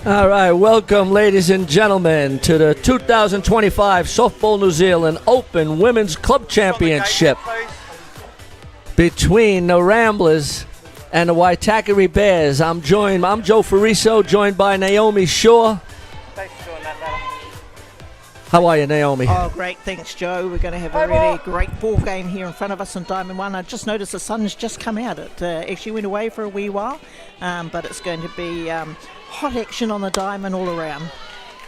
All right, welcome, ladies and gentlemen, to the 2025 Softball New Zealand Open Women's Club Championship between the Ramblers and the Waitakere Bears. I'm Joe Fariso, joined by Naomi Shaw. Thanks for doing that, madam. How are you, Naomi? Oh, great. Thanks, Joe. We're going to have a really great ball game here in front of us on Diamond 1. I just noticed the sun's just come out. It actually went away for a wee while, but it's going to be hot action on the diamond all around.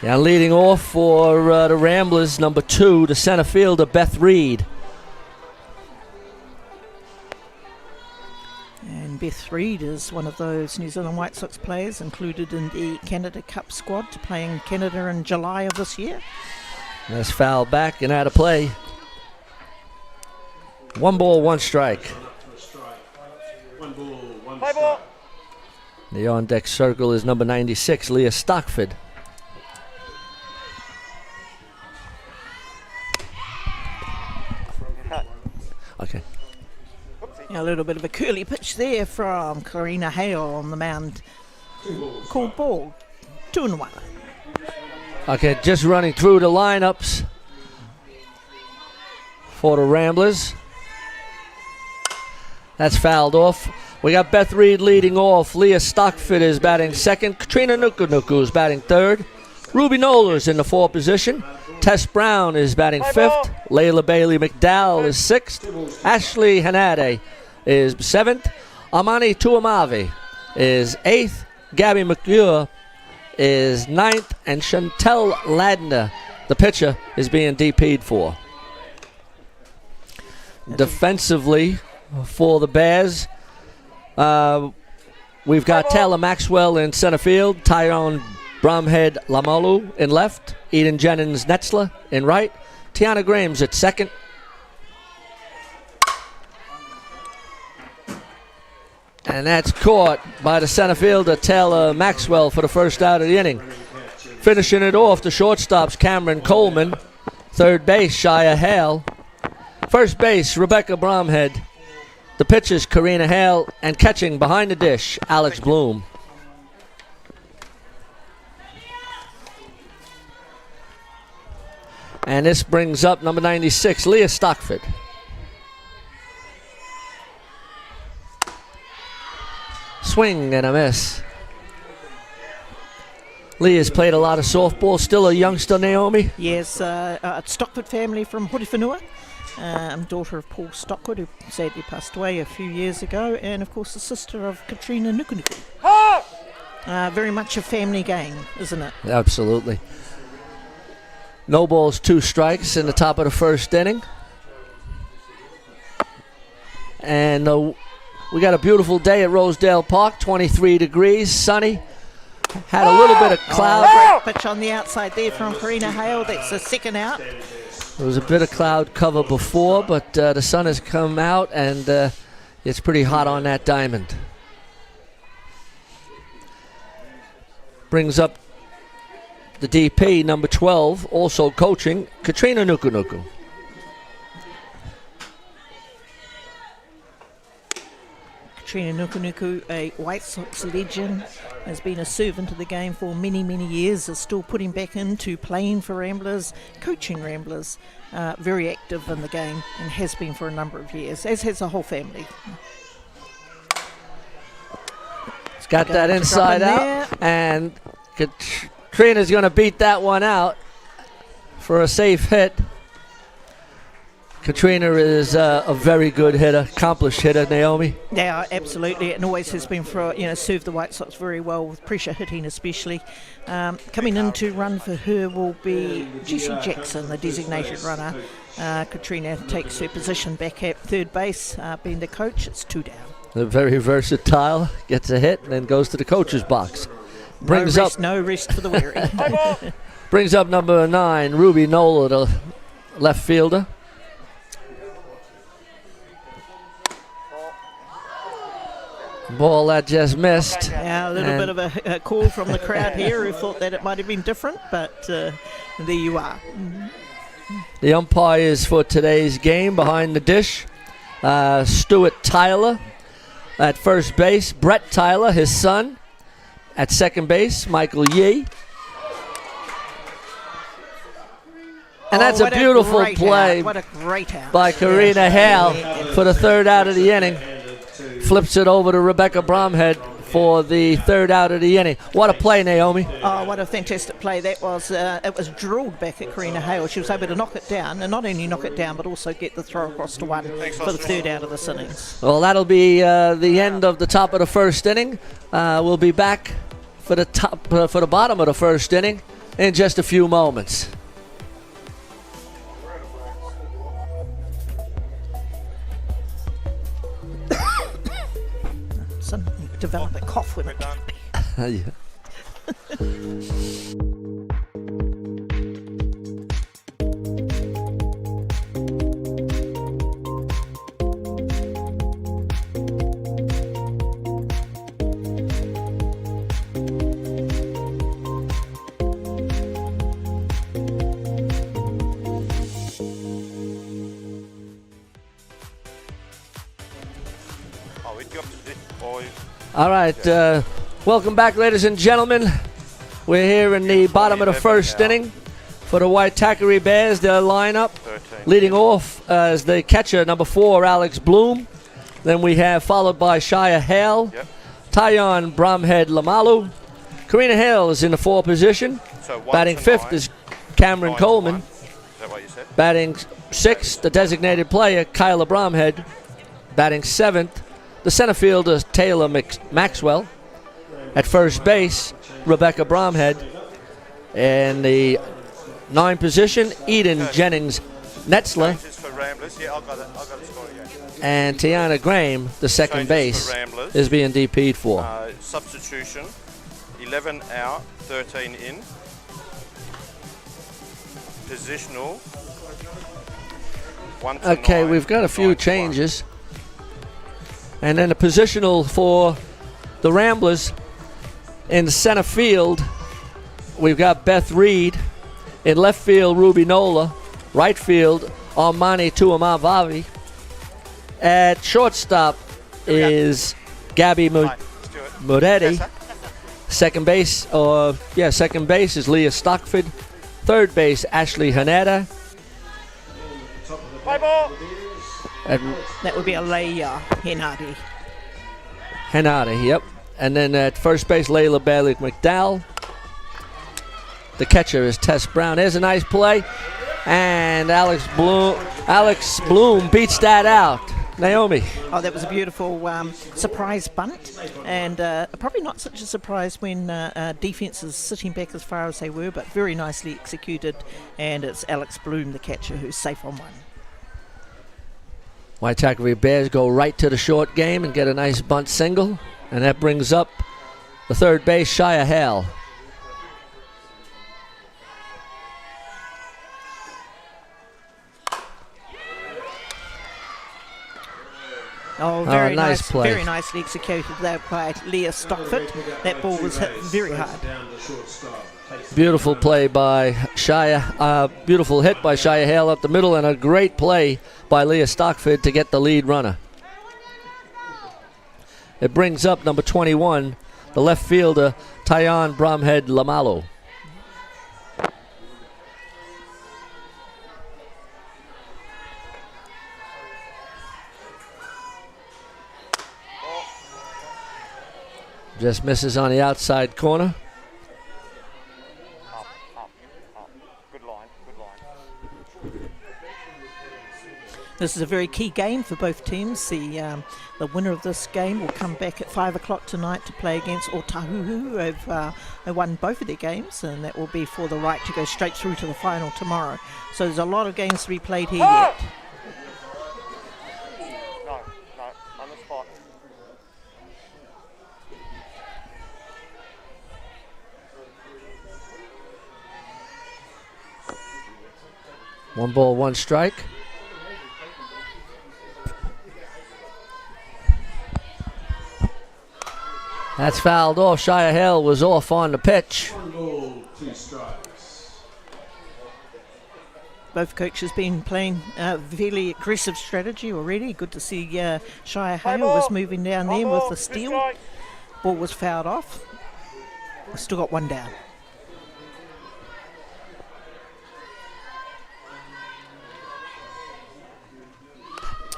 Yeah, leading off for the Ramblers, number 2, the center fielder, Beth Reed. And Beth Reed is one of those New Zealand White Sox players included in the Canada Cup squad to play in Canada in July of this year. That's foul back and out of play. 1 ball, 1 strike. Play ball. The on-deck circle is number 96, Leah Stockford. Okay. A little bit of a curly pitch there from Karina Hale on the mound. Called ball. 2-1. Okay, just running through the lineups for the Ramblers. That's fouled off. We got Beth Reed leading off. Leah Stockford is batting second. Katrina Nukunuku is batting third. Ruby Knowles in the 4 position. Tess Brown is batting 5th. Layla Bailey McDowell is 6th. Ashley Hanade is 7th. Amani Tuamavi is 8th. Gabby McGure is 9th. And Chantel Ladner, the pitcher, is being DP'd for. Defensively for the Bears, we've got Taylor Maxwell in center field, Tyrone Bromhead Lamalu in left, Eden Jennings Netzler in right, Tiana Grames at second. And that's caught by the center fielder, Taylor Maxwell, for the first out of the inning. Finishing it off, the shortstops, Cameron Coleman. Third base, Shia Hale. First base, Rebecca Bromhead. The pitchers, Karina Hale, and catching behind the dish, Alex Bloom. And this brings up number 96, Leah Stockford. Swing and a miss. Leah's played a lot of softball, still a youngster, Naomi? Yes, Stockford family from Horewhenua. Daughter of Paul Stockwood, who sadly passed away a few years ago, and of course the sister of Katrina Nukunuku. Very much a family game, isn't it? Absolutely. No balls, 2 strikes in the top of the first inning. And we got a beautiful day at Rosedale Park, 23 degrees, sunny. Had a little bit of cloud. Great pitch on the outside there from Karina Hale. That's the second out. There was a bit of cloud cover before, but the sun has come out, and it's pretty hot on that diamond. Brings up the DP, number 12, also coaching, Katrina Nukunuku. Katrina Nukunuku, a White Sox legend, has been a servant of the game for many, many years, is still putting back into playing for Ramblers, coaching Ramblers, very active in the game, and has been for a number of years, as has the whole family. It's got that inside out, and Katrina's going to beat that one out for a safe hit. Katrina is a very good hitter, accomplished hitter, Naomi. Yeah, absolutely, and always has been served the White Sox very well with pressure hitting especially. Coming in to run for her will be Jessie Jackson, the designated runner. Katrina takes her position back at third base, being the coach. It's 2 down. They're very versatile, gets a hit, and then goes to the coach's box. No rest for the weary. Brings up number 9, Ruby Nola, the left fielder. Ball that just missed. Yeah, a little bit of a call from the crowd here who thought that it might have been different, but there you are. The umpires for today's game behind the dish, Stuart Tyler at first base, Brett Tyler, his son, At second base, Michael Yee. And that's a beautiful play What a great out. by Karina Hale for the third out of the inning. Flips it over to Rebecca Bromhead for the third out of the inning. What a play, Naomi. Oh, what a fantastic play that was. It was drilled back at Karina Hale. She was able to knock it down, and not only knock it down, but also get the throw across to one for the third out of this innings. Well, that'll be the end of the top of the first inning. We'll be back for the bottom of the first inning in just a few moments. Some develop a cough when it can be. Yeah. All right, welcome back, ladies and gentlemen. We're here in the bottom of the first inning for the Waitakere Bears. Their lineup leading off as the catcher, number 4, Alex Bloom. Then we have followed by Shia Hale, Tyon Bromhead Lamalu. Karina Hale is in the 4 position. Batting 5th is Cameron Coleman. Batting 6th, the designated player, Kyla Bromhead. Batting 7th, the center fielder, Taylor Maxwell. At first base, Rebecca Bromhead. In the 9 position, Eden Jennings Netzler. And Tiana Graham, the second base, is being DP'd for. Substitution, 11 out, 13 in. Positional, 1 to Okay, 9, we've got a few 9 to 1. changes. And then the positional for the Ramblers in center field, we've got Beth Reed. In left field, Ruby Nola. Right field, Armani Tuamavavi. At shortstop is Gabby Moretti. Second base is Leah Stockford. Third base, Ashley Haneda. Play ball. That would be a Leia Henardi. Hanada, yep. And then at first base, Layla Bailey McDowell. The catcher is Tess Brown. There's a nice play. And Alex Bloom beats that out. Naomi. Oh, that was a beautiful surprise bunt. And probably not such a surprise when defense is sitting back as far as they were, but very nicely executed. And it's Alex Bloom, the catcher, who's safe on one. Waitakere Bears go right to the short game and get a nice bunt single. And that brings up the third base, Shia Hale. Oh, very nice play. Very nicely executed there by Leah Stockford. That ball was hit very hard. Beautiful play by Shia. Beautiful hit by Shia Hale up the middle, and a great play by Leah Stockford to get the lead runner. It brings up number 21, the left fielder, Tyon Bromhead Lamalo. Just misses on the outside corner. Up. Good line. This is a very key game for both teams. The winner of this game will come back at 5 o'clock tonight to play against Otahuhu, who've won both of their games, and that will be for the right to go straight through to the final tomorrow. So there's a lot of games to be played here yet. No, on the spot. One ball, one strike. That's fouled off. Shia Hale was off on the pitch. 1 ball, 2 strikes. Both coaches been playing fairly aggressive strategy already. Good to see Shia Hale was moving down there with the steal. Ball was fouled off. Still got one down.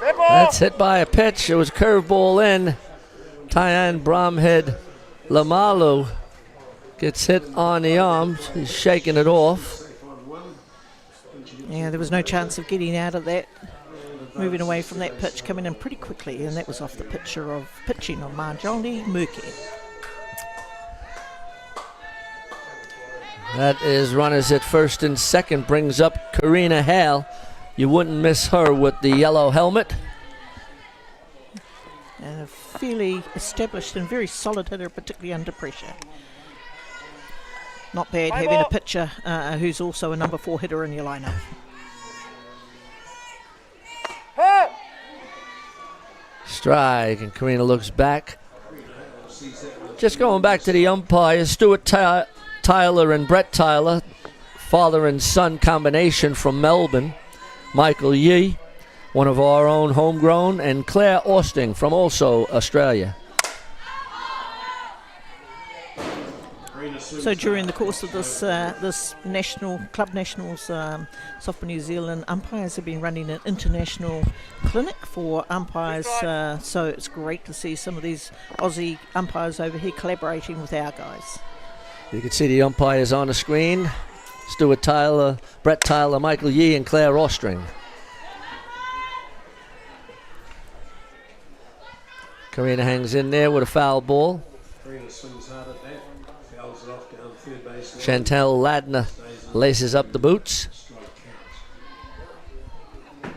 That's hit by a pitch. It was curveball in. Tyann Bromhead Lamalu gets hit on the arm. He's shaking it off. Yeah, there was no chance of getting out of that. Moving away from that pitch, coming in pretty quickly, and that was off the pitching of Marjolly Murky. That is runners at first and second. Brings up Karina Hale. You wouldn't miss her with the yellow helmet. And a fairly established and very solid hitter, particularly under pressure. Not bad having a pitcher who's also a number 4 hitter in your lineup. Strike, and Karina looks back. Just going back to the umpires, Stuart Tyler and Brett Tyler, father and son combination from Melbourne. Michael Yee, one of our own homegrown, and Claire Austin from also Australia. So during the course of this this Club Nationals Softball New Zealand, umpires have been running an international clinic for umpires, so it's great to see some of these Aussie umpires over here collaborating with our guys. You can see the umpires on the screen. Stuart Tyler, Brett Tyler, Michael Yee, and Claire Ostring. Karina hangs in there with a foul ball. Karina swings hard at that. Fouls it off down third base. Chantel Ladner laces up the boots. Strike counts.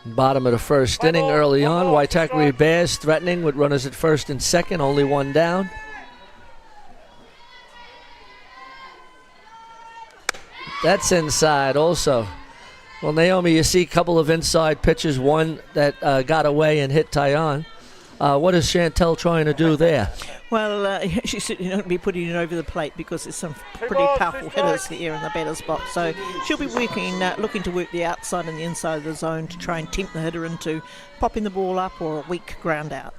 Bottom of the first inning early on. Waitakere Bears threatening with runners at first and second, only one down. That's inside also. Well, Naomi, you see a couple of inside pitches, one that got away and hit Tyann. What is Chantel trying to do there? Well, she's certainly not going to be putting it over the plate because there's some pretty powerful hitters here in the batter's box. So she'll be looking to work the outside and the inside of the zone to try and tempt the hitter into popping the ball up or a weak ground out.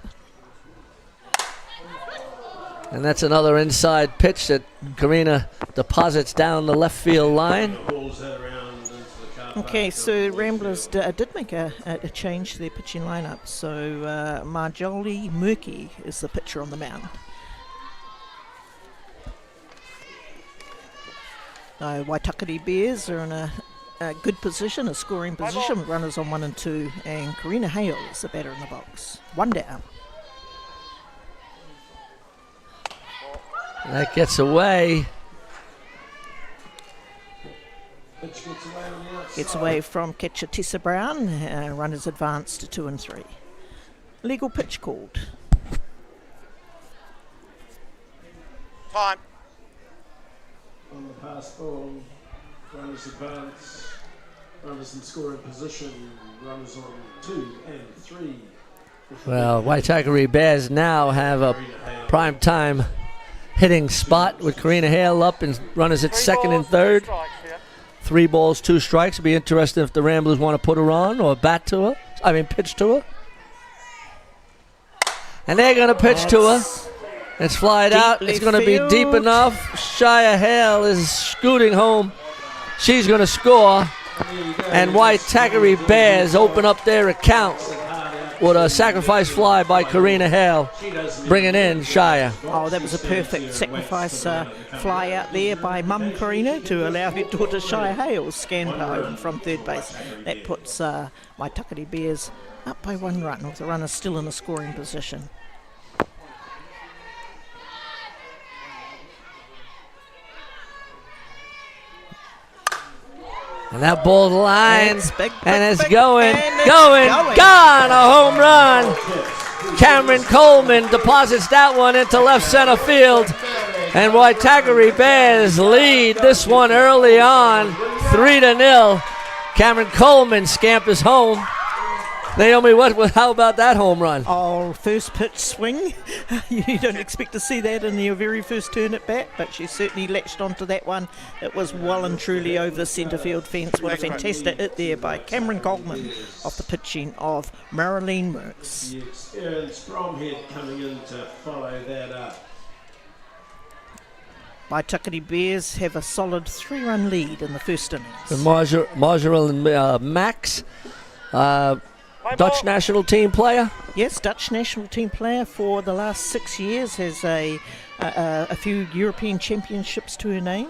And that's another inside pitch that Karina deposits down the left field line. Okay, so Ramblers did make a change to their pitching lineup. So Marjolly Murky is the pitcher on the mound. Waitakere Bears are in a good position, a scoring position with runners on 1 and 2, and Karina Hale is the batter in the box. One down. That gets away. Gets away from catcher Tessa Brown. Runners advance to 2 and 3. Legal pitch called. Time. On the pass ball, runners advance, runners in scoring position, runners on 2 and 3. Well, Waitakere Bears now have a prime time hitting spot with Karina Hale up and runners at second and third. 3 balls, 2 strikes. It'll be interesting if the Ramblers want to put her on or pitch to her. And they're going to pitch to her. It's flied out. It's going to be deep enough. Shia Hale is scooting home. She's going to score. And Waitakere Bears open up their account with a sacrifice fly by Karina Hale, bringing in Shia. Oh, that was a perfect sacrifice fly out there by Mum Karina to allow her daughter Shia Hale scan home from third base. That puts Waitakere Bears up by 1 run, with the runner still in a scoring position. And that ball lines, big, and it's big, going, and gone, a home run. Cameron Coleman deposits that one into left center field. And Waitakere Bears lead this one early on, 3-0. Cameron Coleman scampers home. Naomi, how about that home run? Oh, first pitch swing. You don't expect to see that in your very first turn at bat, but she certainly latched onto that one. It was well and truly over the centre field fence. What a fantastic hit there by Cameron Cogman off the pitching of Marilyn Merckx. The experienced Bromhead coming in to follow that up. My Tuckety Bears have a solid 3-run lead in the first innings. And Marjorie and Max, Dutch national team player. Yes, Dutch national team player for the last 6 years, has a few European championships to her name.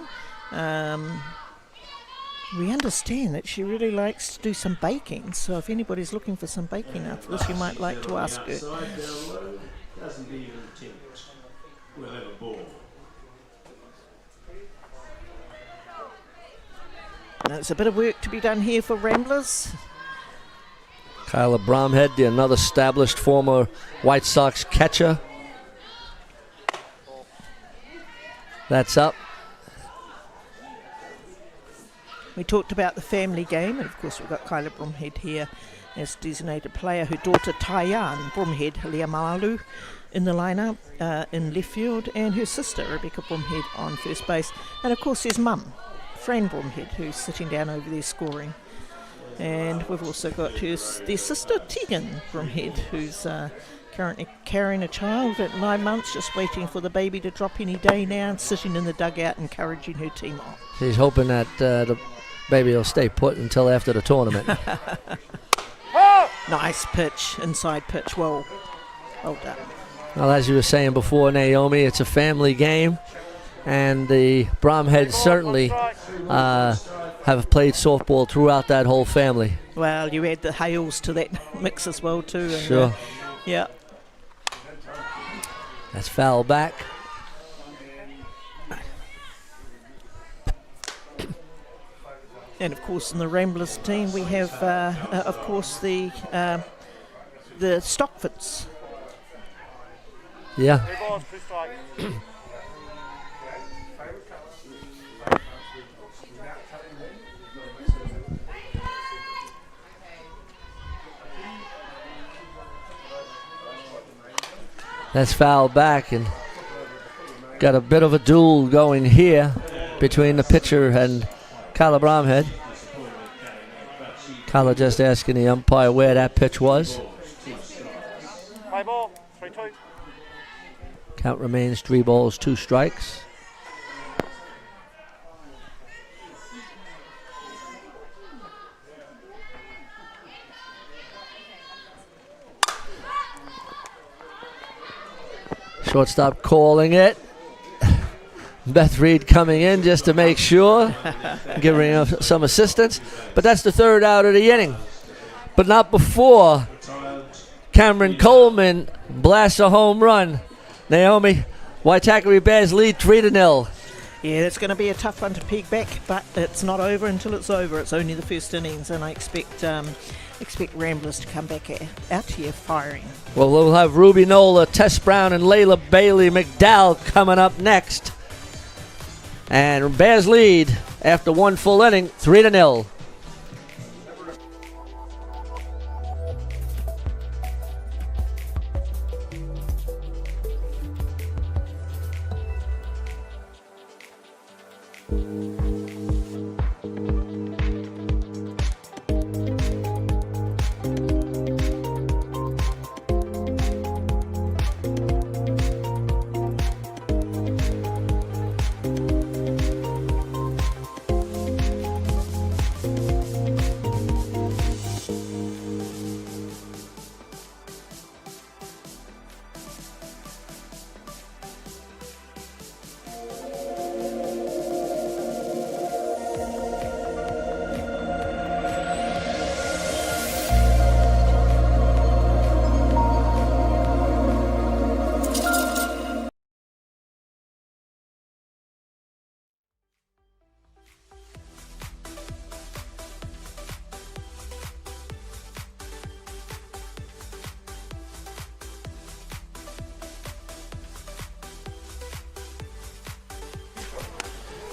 We understand that she really likes to do some baking, so if anybody's looking for some baking after this, you might like to ask her. Doesn't even attempt. We'll have a ball. Now, there's a bit of work to be done here for Ramblers. Kyla Bromhead, another established former White Sox catcher. That's up. We talked about the family game, and of course we've got Kyla Bromhead here as designated player. Her daughter Tyann Bromhead Leamalu in the lineup in left field, and her sister Rebecca Bromhead on first base. And of course his mum, Fran Bromhead, who's sitting down over there scoring. And we've also got their sister Tegan Bromhead, who's currently carrying a child at 9 months, just waiting for the baby to drop any day now, and sitting in the dugout encouraging her team on. She's hoping that the baby will stay put until after the tournament. Nice pitch, inside pitch, well done. Well, as you were saying before, Naomi, it's a family game, and the Bromheads certainly have played softball throughout that whole family. Well, you add the Hales to that mix as well too. And, sure. Yeah. That's foul back. And of course, in the Ramblers team, we have, of course, the Stockfords. Yeah. 3 balls, 2 strikes. That's foul back, and got a bit of a duel going here between the pitcher and Kyla Bromhead. Kyla just asking the umpire where that pitch was. Play ball, 3-2. Count remains 3 balls, 2 strikes. Shortstop calling it. Beth Reed coming in just to make sure, giving her some assistance. But that's the 3rd out of the inning. But not before Cameron Coleman blasts a home run. Naomi, Waitakere Bears lead 3-0. Yeah, it's going to be a tough one to peg back, but it's not over until it's over. It's only the first innings, and I expect Ramblers to come back out here firing. Well, we'll have Ruby Nola, Tess Brown, and Layla Bailey McDowell coming up next. And Bears lead after 1 full inning, 3-0.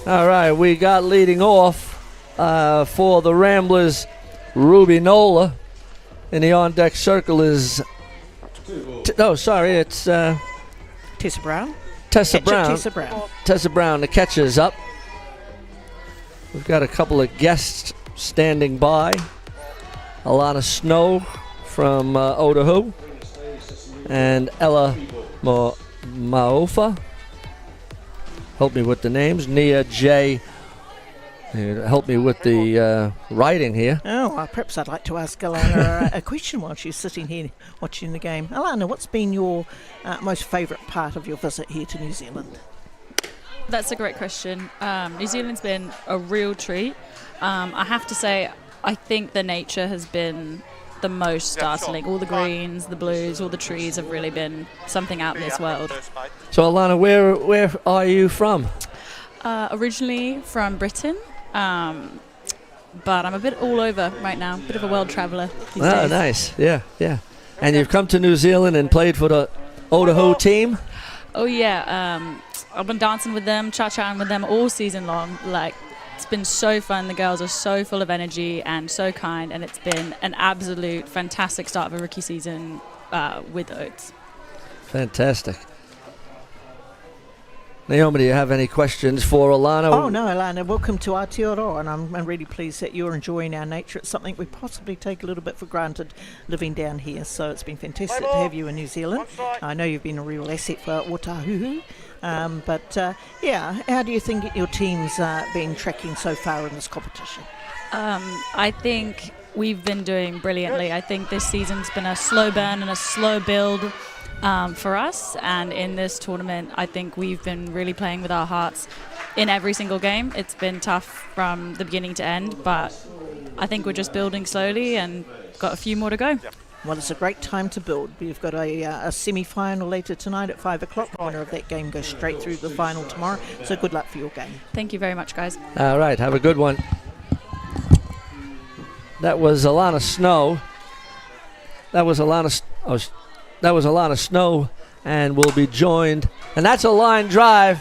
All right, we got leading off for the Ramblers, Ruby Nola. in the on-deck circle is... it's Tessa Brown. Tessa Catcher Brown. Tessa Brown. Tessa Brown, the catcher, is up. We've got a couple of guests standing by. Alana Snow from Otahu and Ella Maofa. Help me with the names. Nia J. Help me with the writing here. Oh, well, perhaps I'd like to ask Alana a question while she's sitting here watching the game. Alana, what's been your most favourite part of your visit here to New Zealand? That's a great question. New Zealand's been a real treat. I have to say, I think the nature has been the most startling. All the greens, the blues, all the trees have really been something out in this world. So, Alana, where are you from? Originally from Britain, but I'm a bit all over right now. Bit of a world traveller these days. Nice. Yeah. And you've come to New Zealand and played for the Otahu team? Oh, yeah. I've been dancing with them, cha-chaing with them all season long. Like, it's been so fun. The girls are so full of energy and so kind, and it's been an absolute fantastic start of a rookie season with Oats. Fantastic. Naomi, do you have any questions for Alana? Oh, no, Alana, welcome to Aotearoa, and I'm really pleased that you're enjoying our nature. It's something we possibly take a little bit for granted living down here, so it's been fantastic to have you in New Zealand. I know you've been a real asset for Otahuhu, but how do you think your team's been tracking so far in this competition? I think we've been doing brilliantly. I think this season's been a slow burn and a slow build for us, and in this tournament I think we've been really playing with our hearts in every single game. It's been tough from the beginning to end, but I think we're just building slowly and got a few more to go. Well, it's a great time to build. We've got a semi-final later tonight at 5 o'clock. The winner of that game goes straight through to the final tomorrow, so good luck for your game. Thank you very much, guys. All right, have a good one. That was Alana Snow. That was Alana Snow, and we'll be joined. And that's a line drive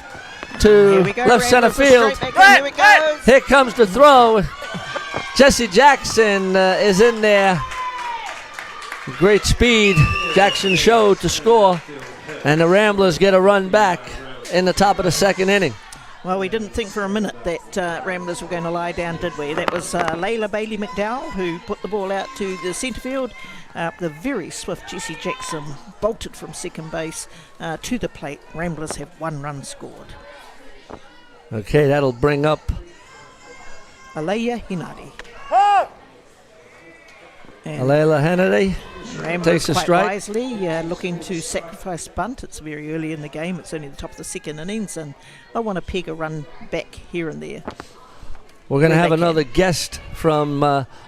to left center field. Here it goes. Here comes the throw. Jesse Jackson is in there. Great speed. Jackson showed to score, and the Ramblers get a run back in the top of the second inning. Well, we didn't think for a minute that Ramblers were going to lie down, did we? That was Layla Bailey McDowell who put the ball out to the centre field. The very swift Jessie Jackson bolted from second base to the plate. Ramblers have 1 run scored. Okay, that'll bring up Alea Hinadi. Alayla Hannity. Ramblers Takes a quite strike. wisely looking to sacrifice bunt. It's very early in the game. It's only the top of the second innings, and I want to peg a run back here and there. We're going to have another guest from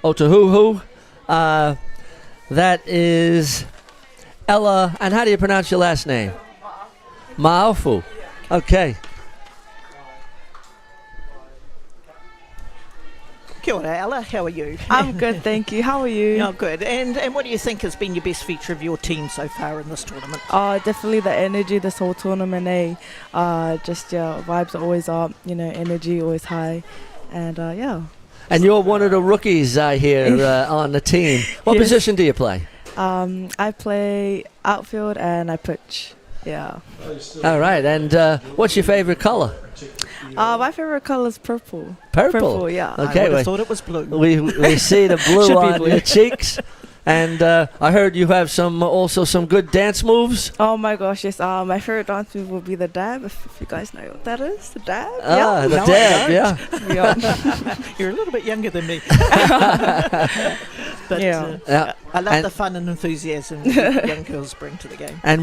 Otahuhu. That is Ella, and how do you pronounce your last name? Maofu. Okay. Kia ora, Ella. How are you? I'm good, thank you. How are you? Oh, good. And what do you think has been your best feature of your team so far in this tournament? Definitely the energy this whole tournament, vibes are always up, energy always high, and And you're one of the rookies I hear on the team. What Yes. position do you play? I play outfield and I pitch. Yeah. All right, and what's your favorite color? My favorite color is purple. Purple? Yeah. I Okay, would have we- thought it was blue. We see the blue Should be on blue. your cheeks. And I heard you have also some good dance moves. Oh my gosh, yes. My favorite dance move will be the dab. If you guys know what that is, the dab. The No, I dab, don't. yeah. You're a little bit younger than me. But Yeah. I love And- the fun and enthusiasm that young girls bring to the game. And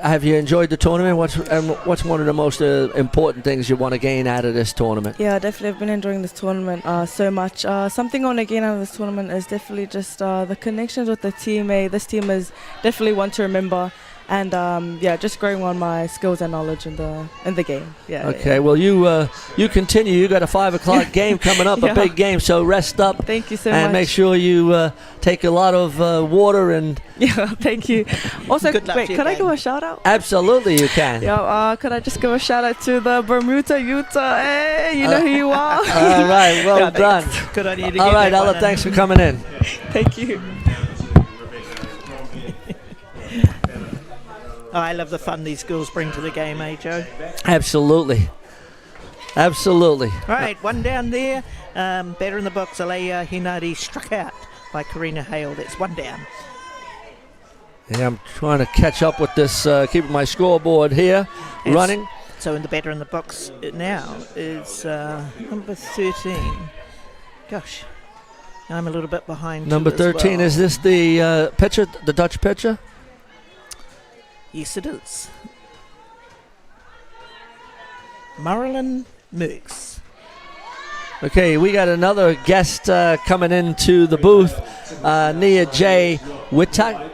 have you enjoyed the tournament? What's one of the most important things you want to gain out of this tournament? Yeah, definitely. I've been enjoying this tournament so much. Something I want to gain out of this tournament is definitely just the connections with the team. This team is definitely one to remember, and just growing on my skills and knowledge in the game. Yeah. Okay, well you continue. You got a 5 o'clock game coming up, Yeah. a big game. So rest up. Thank you so and much. make sure you take a lot of water and. Yeah, thank you. Also, Good luck wait, to your could I game. give a shout out? Absolutely, you can. Yeah, could I just give a shout out to the Bermuda Utah? Hey, you know who you are. All right, well Yeah, done. Good on you to All get right, that Ella, one in. thanks for coming in. Thank you. I love the fun these girls bring to the game, eh, Joe? Absolutely. Absolutely. All right, one down there. Batter in the box, Alea Hinari struck out by Karina Hale. That's one down. Yeah, I'm trying to catch up with this, keeping my scoreboard here Yes. running. So in the batter in the box now is number 13. Gosh, I'm a little bit behind. Number too as 13, well. is this the pitcher, the Dutch pitcher? Yes, it is. Marilyn Merks. Okay, we got another guest coming into the booth, Nia J. Whittaker.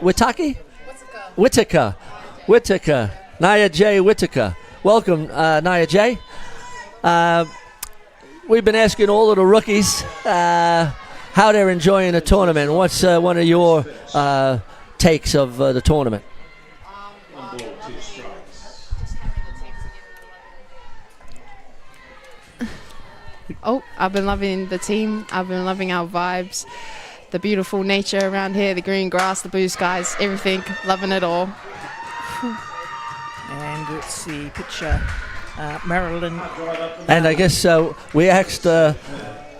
Nia J. Whittaker. Welcome, Nia J. We've been asking all of the rookies how they're enjoying the tournament. What's one of your takes of the tournament? Oh, I've been loving the team. I've been loving our vibes, the beautiful nature around here, the green grass, the blue skies, everything. Loving it all. And let's see, pitcher Marilyn. And I guess we asked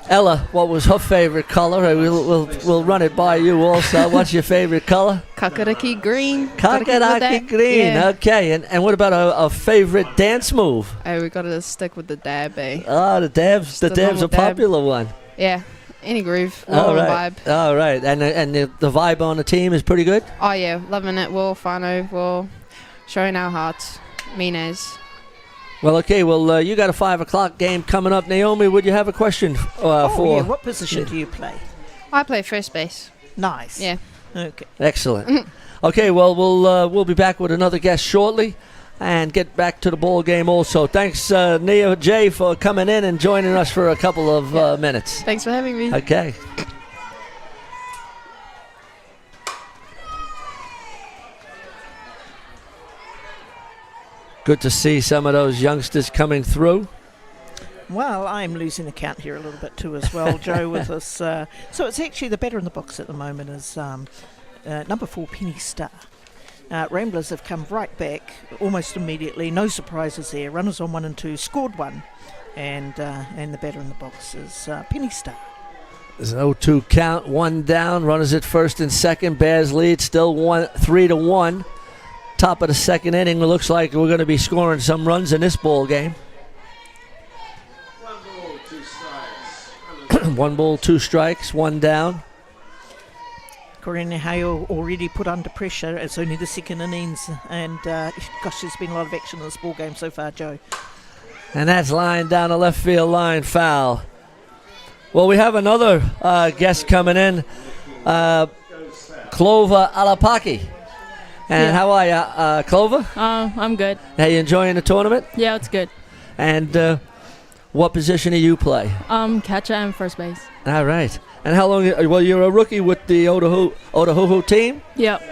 Ella what was her favorite color. We'll run it by you also. What's your favorite color? Kakaraki green. Gotta keep with Kakaraki that. green. Yeah. Okay, and what about a favorite dance move? Oh, we gotta stick with the dab, eh? Oh, the dab's the a normal dab. popular one. Yeah, any groove, All all right, vibe. all right, and the vibe on the team is pretty good. Oh yeah, loving it. We're whānau, we're showing our hearts. Minas. Well, okay. Well, you got a 5 o'clock game coming up, Naomi. Would you have a question for? Yeah, what position do you play? I play first base. Nice. Yeah. Okay. Excellent. Okay. Well, we'll be back with another guest shortly, and get back to the ball game also. Thanks, Nia J, for coming in and joining us for a couple of minutes. Thanks for having me. Okay. Good to see some of those youngsters coming through. Well, I'm losing the count here a little bit too as well, Joe, with this. So it's actually the batter in the box at the moment is number 4, Penny Star. Ramblers have come right back almost immediately. No surprises there. Runners on 1 and 2, scored 1. And the batter in the box is Penny Star. There's an 0-2 count, 1 down. Runners at first and second. Bears lead still 3-1. Top of the second inning. It looks like we're going to be scoring some runs in this ball game. 1 ball, 2 strikes. 1 ball, 2 strikes, 1 down. Corinne Hale already put under pressure. It's only the second innings, and gosh, there's been a lot of action in this ball game so far, Joe. And that's line down the left field line, foul. Well, we have another guest coming in, Clover Alapaki. And how are you, Clover? I'm good. Are you enjoying the tournament? Yeah, it's good. And what position do you play? Catcher and first base. All right. And how long? Well, you're a rookie with the Otahuhu team. Yep.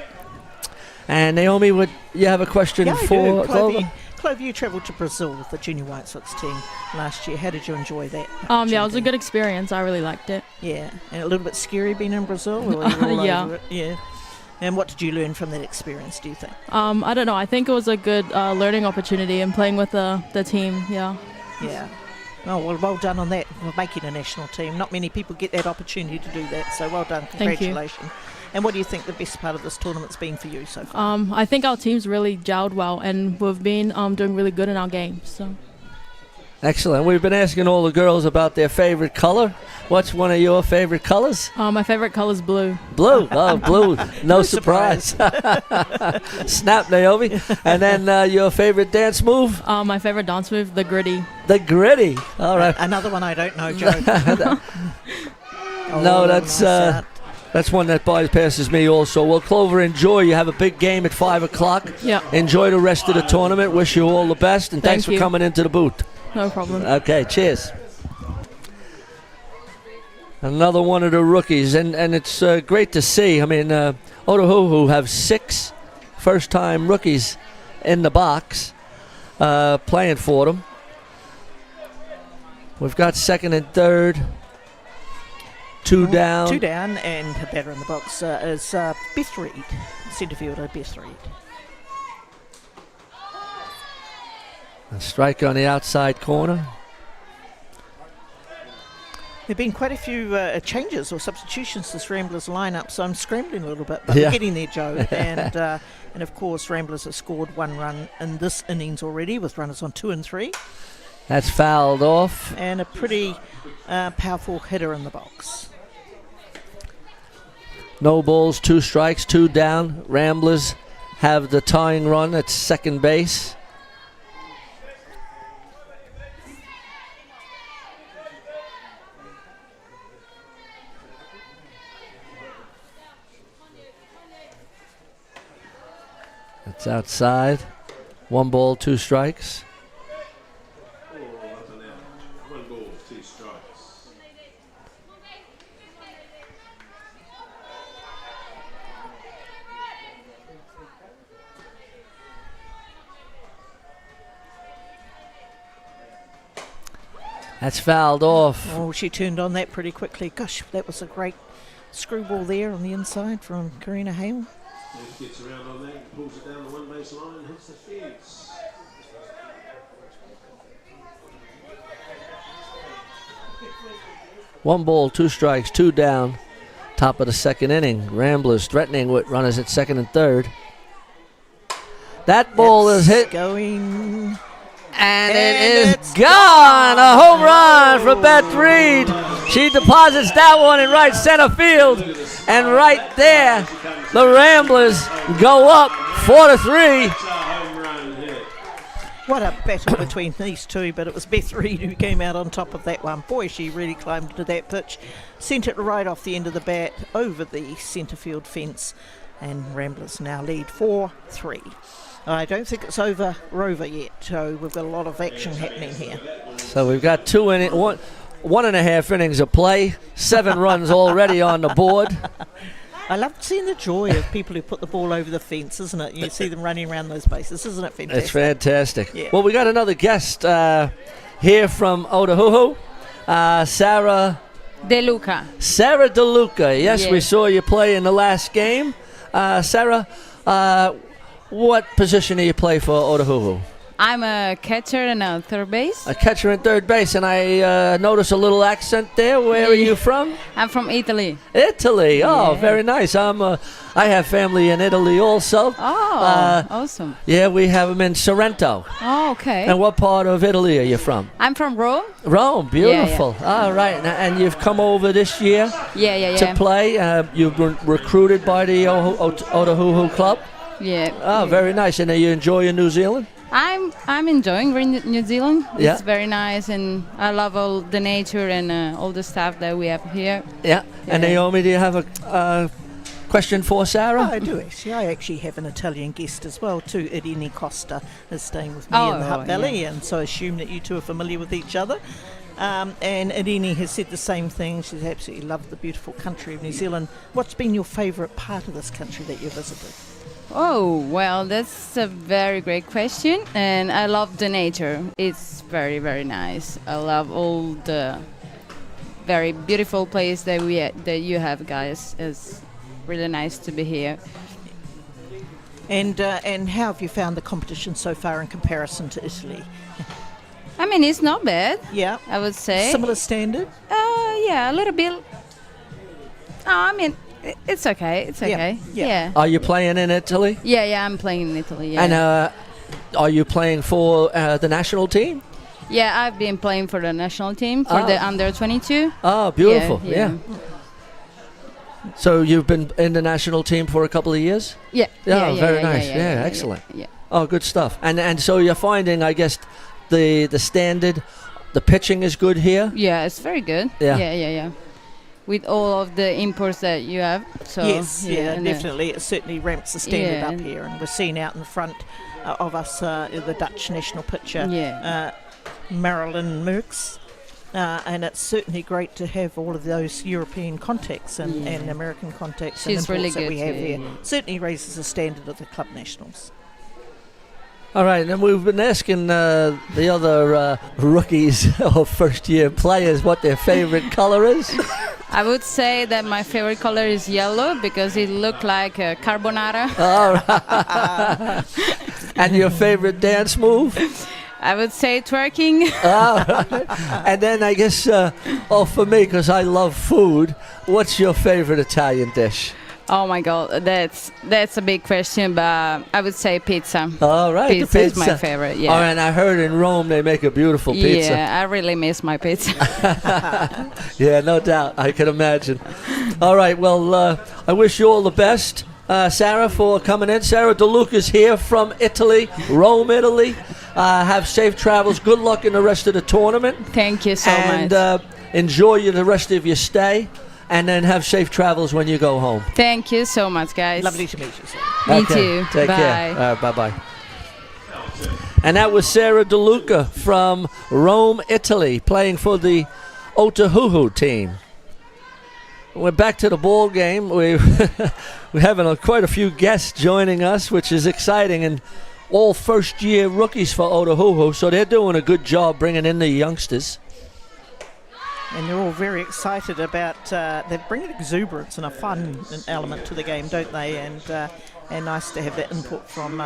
And Naomi, would you have a question Yeah, I for do. Clover? Clover, you travelled to Brazil with the Junior White Sox team last year. How did you enjoy that? Yeah, it was a good experience. I really liked it. Yeah, and a little bit scary being in Brazil. Or were you all Yeah. over it? Yeah. And what did you learn from that experience, do you think? I don't know. I think it was a good learning opportunity and playing with the team. Yeah. Yeah. Oh, well done on that, for making a national team. Not many people get that opportunity to do that, so well done. Thank you. Congratulations. And what do you think the best part of this tournament's been for you so far? I think our team's really gelled well, and we've been doing really good in our games. So. Excellent. We've been asking all the girls about their favorite color. What's one of your favorite colors? My favorite color is blue. Blue. Oh, blue. No surprise. Snap, Naomi. And then your favorite dance move? My favorite dance move, the gritty. The gritty. All right. Another one I don't know, Joe. No, that's one that bypasses me also. Well, Clover, enjoy. You have a big game at 5 o'clock. Yeah. Enjoy the rest of the tournament. Wish you all the best. And thanks for you. coming into the booth. No problem. Okay, cheers. Another one of the rookies, and it's great to see. I mean, Otahuhu have 6 first-time rookies in the box playing for them. We've got second and third, 2 down. 2 down, and the batter in the box is Beth Reed, centre fielder Beth Reed. A strike on the outside corner. There have been quite a few changes or substitutions to this Ramblers lineup, so I'm scrambling a little bit, but Yeah. we're getting there, Joe. And of course, Ramblers have scored 1 run in this innings already with runners on 2 and 3, That's fouled off. and a pretty powerful hitter in the box. No balls, 2 strikes, 2 down. Ramblers have the tying run at second base. It's outside. 1 ball, 2 strikes. All up and out. 1 ball, 2 strikes. That's fouled off. Oh, she turned on that pretty quickly. Gosh, that was a great screwball there on the inside from Karina Hale. Beth gets around on that and pulls it down the 1 base line and hits the fence. One ball, 2 strikes, 2 down. Top of the second inning. Ramblers threatening with runners at second and third. That ball is hit, Going. and it And is it's gone. A home run for Beth Reed. She deposits that one in right center field, and right there, the Ramblers go up 4-3. It's a home run hit. What a battle between these two, but it was Beth Reed who came out on top of that one. Boy, she really climbed to that pitch. Sent it right off the end of the bat over the centre field fence, and Ramblers now lead 4-3. I don't think it's over yet, so we've got a lot of action happening here. So we've got 1.5 innings of play, 7 runs already on the board. I love seeing the joy of people who put the ball over the fence, isn't it? You see them running around those bases, isn't it fantastic? It's fantastic. Yeah. Well, we got another guest here from Otahuhu, Sarah DeLuca. DeLuca. Yes, we Yes. saw you play in the last game. Sarah, what position do you play for Otahuhu? I'm a catcher and a third base. A catcher and third base, and I notice a little accent there. Where are you from? I'm from Italy. Italy. Oh, Yeah. very nice. I have family in Italy also. Oh, awesome. Yeah, we have them in Sorrento. Oh, okay. And what part of Italy are you from? I'm from Rome. Rome, beautiful. All right, and you've come over this year Yeah. to play. You've been recruited by the Otahuhu Club. Yeah. Oh, very nice. And are you enjoying New Zealand? I'm enjoying New Zealand. Yeah. It's very nice, and I love all the nature and all the stuff that we have here. Yeah. And Yeah. Naomi, do you have a question for Sarah? I do actually. I actually have an Italian guest as well too. Irene Costa is staying with me in the Hutt Valley, yeah. and so I assume that you two are familiar with each other. And Irene has said the same thing. She's absolutely loved the beautiful country of New Zealand. What's been your favourite part of this country that you've visited? Oh, well, that's a very great question, and I love the nature. It's very, very nice. I love all the very beautiful place that that you have, guys. It's really nice to be here. And how have you found the competition so far in comparison to Italy? I mean, it's not bad, Yeah, I would say. similar standard. Yeah, a little bit. I mean, it's okay. It's Yeah, okay. yeah. Yeah. Are you playing in Italy? Yeah, I'm playing in Italy. Yeah. And are you playing for the national team? Yeah, I've been playing for the national team for Oh. the under 22. Oh, beautiful. Yeah, Yeah. yeah. So you've been in the national team for a couple of years? Yeah. Yeah, very nice. Yeah, excellent. Yeah. Oh, good stuff. And so you're finding, I guess, the standard, the pitching is good here? Yeah, it's very good. Yeah. Yeah. With all of the imports that you have. So Yes, yeah, and, definitely. It certainly ramps the standard Yeah. up here, and we're seeing out in the front of us the Dutch national pitcher, Yeah. Marilyn Merckx. And it's certainly great to have all of those European contacts and American contacts She's and really imports that we good have too, here. yeah. Certainly raises the standard of the club nationals. All right, and we've been asking the other rookies or first-year players what their favorite color is. I would say that my favorite color is yellow because it looked like carbonara. All right. And your favorite dance move? I would say twerking. And then I guess, for me, because I love food, what's your favorite Italian dish? Oh my God, that's a big question, but I would say pizza. All right, Pizza is my favorite. Yeah. Oh, and I heard in Rome they make a beautiful pizza. Yeah, I really miss my pizza. Yeah, no doubt. I can imagine. All right, well, I wish you all the best, Sarah, for coming in. Sarah DeLuca's here from Italy, Rome, Italy. Have safe travels. Good luck in the rest of the tournament. Thank you so much. And enjoy the rest of your stay. And then have safe travels when you go home. Thank you so much, guys. Lovely to meet you, sir. Me Okay, too. Take Bye. care. Bye-bye. And that was Sarah DeLuca from Rome, Italy, playing for the Otahuhu team. We're back to the ball game. We're having quite a few guests joining us, which is exciting, and all first-year rookies for Otahuhu, so they're doing a good job bringing in the youngsters. And they're all very excited about, they bring an exuberance and a fun element to the game, don't they? And nice to have that input from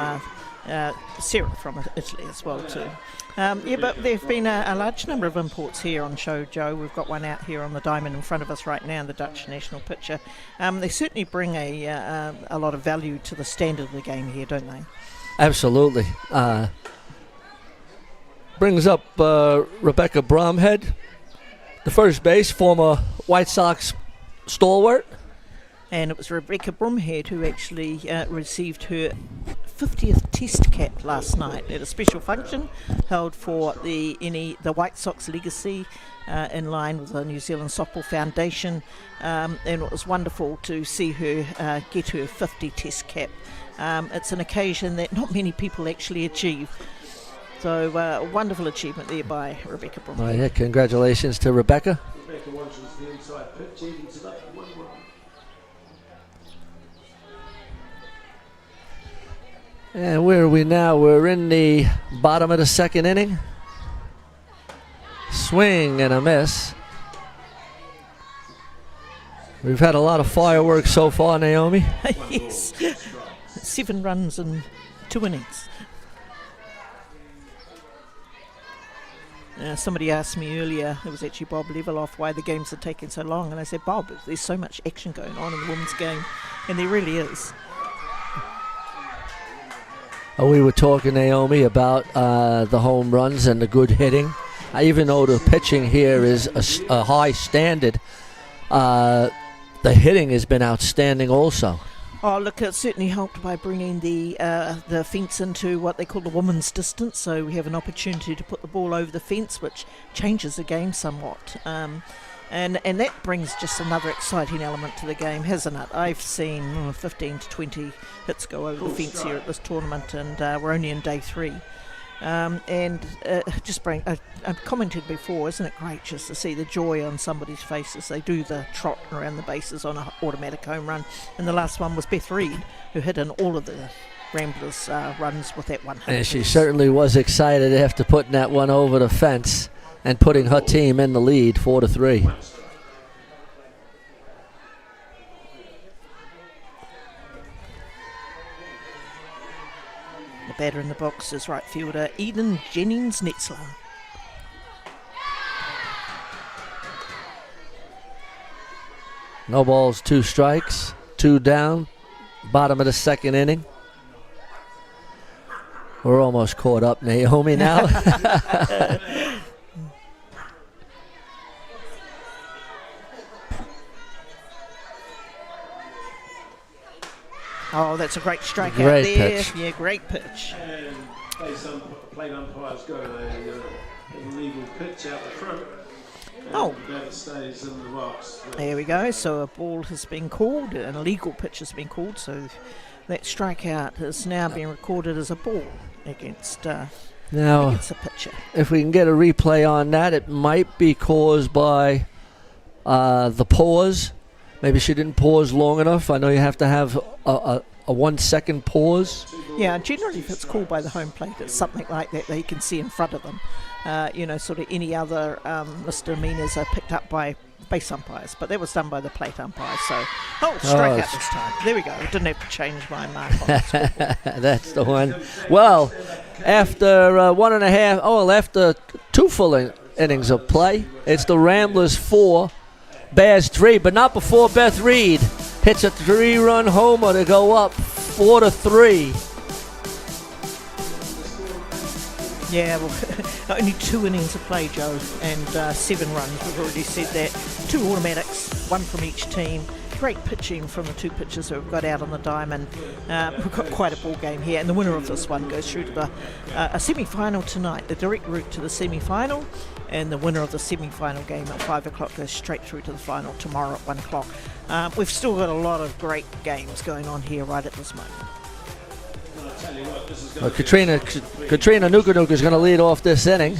Sarah from Italy as well too. But there have been a large number of imports here on show, Joe. We've got one out here on the diamond in front of us right now, the Dutch national pitcher. They certainly bring a lot of value to the standard of the game here, don't they? Absolutely. Brings up Rebecca Bromhead, the first base, former White Sox stalwart. And it was Rebecca Bromhead who actually received her 50th Test cap last night at a special function held for the White Sox legacy in line with the New Zealand Softball Foundation. And it was wonderful to see her get her 50 Test cap. It's an occasion that not many people actually achieve. So a wonderful achievement there by Rebecca Bromhead. Oh, yeah, congratulations to Rebecca. Rebecca watches the inside pitch, evens it up 1-1. And where are we now? We're in the bottom of the second inning. Swing and a miss. We've had a lot of fireworks so far, Naomi. Yes. 7 runs in 2 innings. Somebody asked me earlier, it was actually Bob Leveloff, why the games are taking so long. And I said, Bob, there's so much action going on in the women's game. And there really is. We were talking, Naomi, about the home runs and the good hitting. Even though the pitching here is a high standard, the hitting has been outstanding also. Oh, look, it's certainly helped by bringing the fence into what they call the women's distance. So we have an opportunity to put the ball over the fence, which changes the game somewhat. And that brings just another exciting element to the game, hasn't it? I've seen 15 to 20 hits go over the fence here at this tournament, and we're only in day 3. I've commented before, isn't it great just to see the joy on somebody's face as they do the trot around the bases on an automatic home run. And the last one was Beth Reed, who hit in all of the Ramblers runs with that one hit. And she certainly was excited after putting that one over the fence and putting her team in the lead 4-3. The batter in the box is right fielder Eden Jennings-Netzler. No balls, 2 strikes, 2 down, bottom of the second inning. We're almost caught up, Naomi, now. Oh, that's a great strikeout Great there. pitch. Yeah, great pitch. And plate umpires go an illegal pitch out the front. Oh. The batter stays in the box. There we go. So a ball has been called, an illegal pitch has been called. So that strikeout has now been recorded as a ball against the pitcher. If we can get a replay on that, it might be caused by the pause. Maybe she didn't pause long enough. I know you have to have a 1 second pause. Yeah, generally if it's called by the home plate, it's something like that they can see in front of them. Sort of any other misdemeanors are picked up by base umpires, but that was done by the plate umpires. So, strike out this time. There we go. I didn't have to change my mark on the scoreboard. That's the one. Well, after after 2 full innings of play, it's the Ramblers 4, Bears 3, but not before Beth Reed hits a 3-run homer to go up 4-3. Yeah, well, only 2 innings of play, Joe, and 7 runs. We've already said that. 2 automatics, 1 from each team. Great pitching from the 2 pitchers that we've got out on the diamond. We've got quite a ball game here, and the winner of this one goes through to a semi-final tonight, the direct route to the semi-final, and the winner of the semi-final game at 5 o'clock goes straight through to the final tomorrow at 1 o'clock. We've still got a lot of great games going on here right at this moment. Katrina Nukunuku is going to lead off this inning.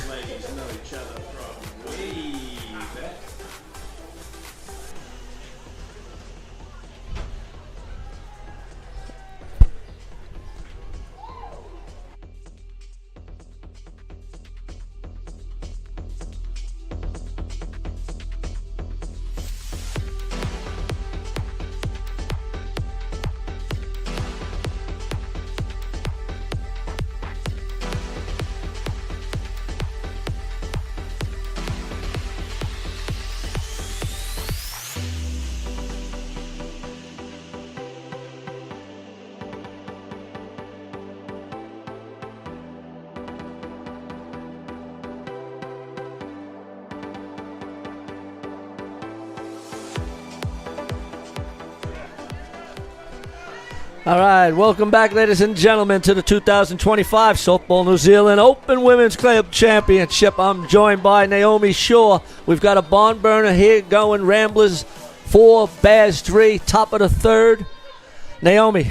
All right, welcome back, ladies and gentlemen, to the 2025 Softball New Zealand Open Women's Club Championship. I'm joined by Naomi Shaw. We've got a barn burner here going. Ramblers 4, Bears 3, top of the 3rd. Naomi,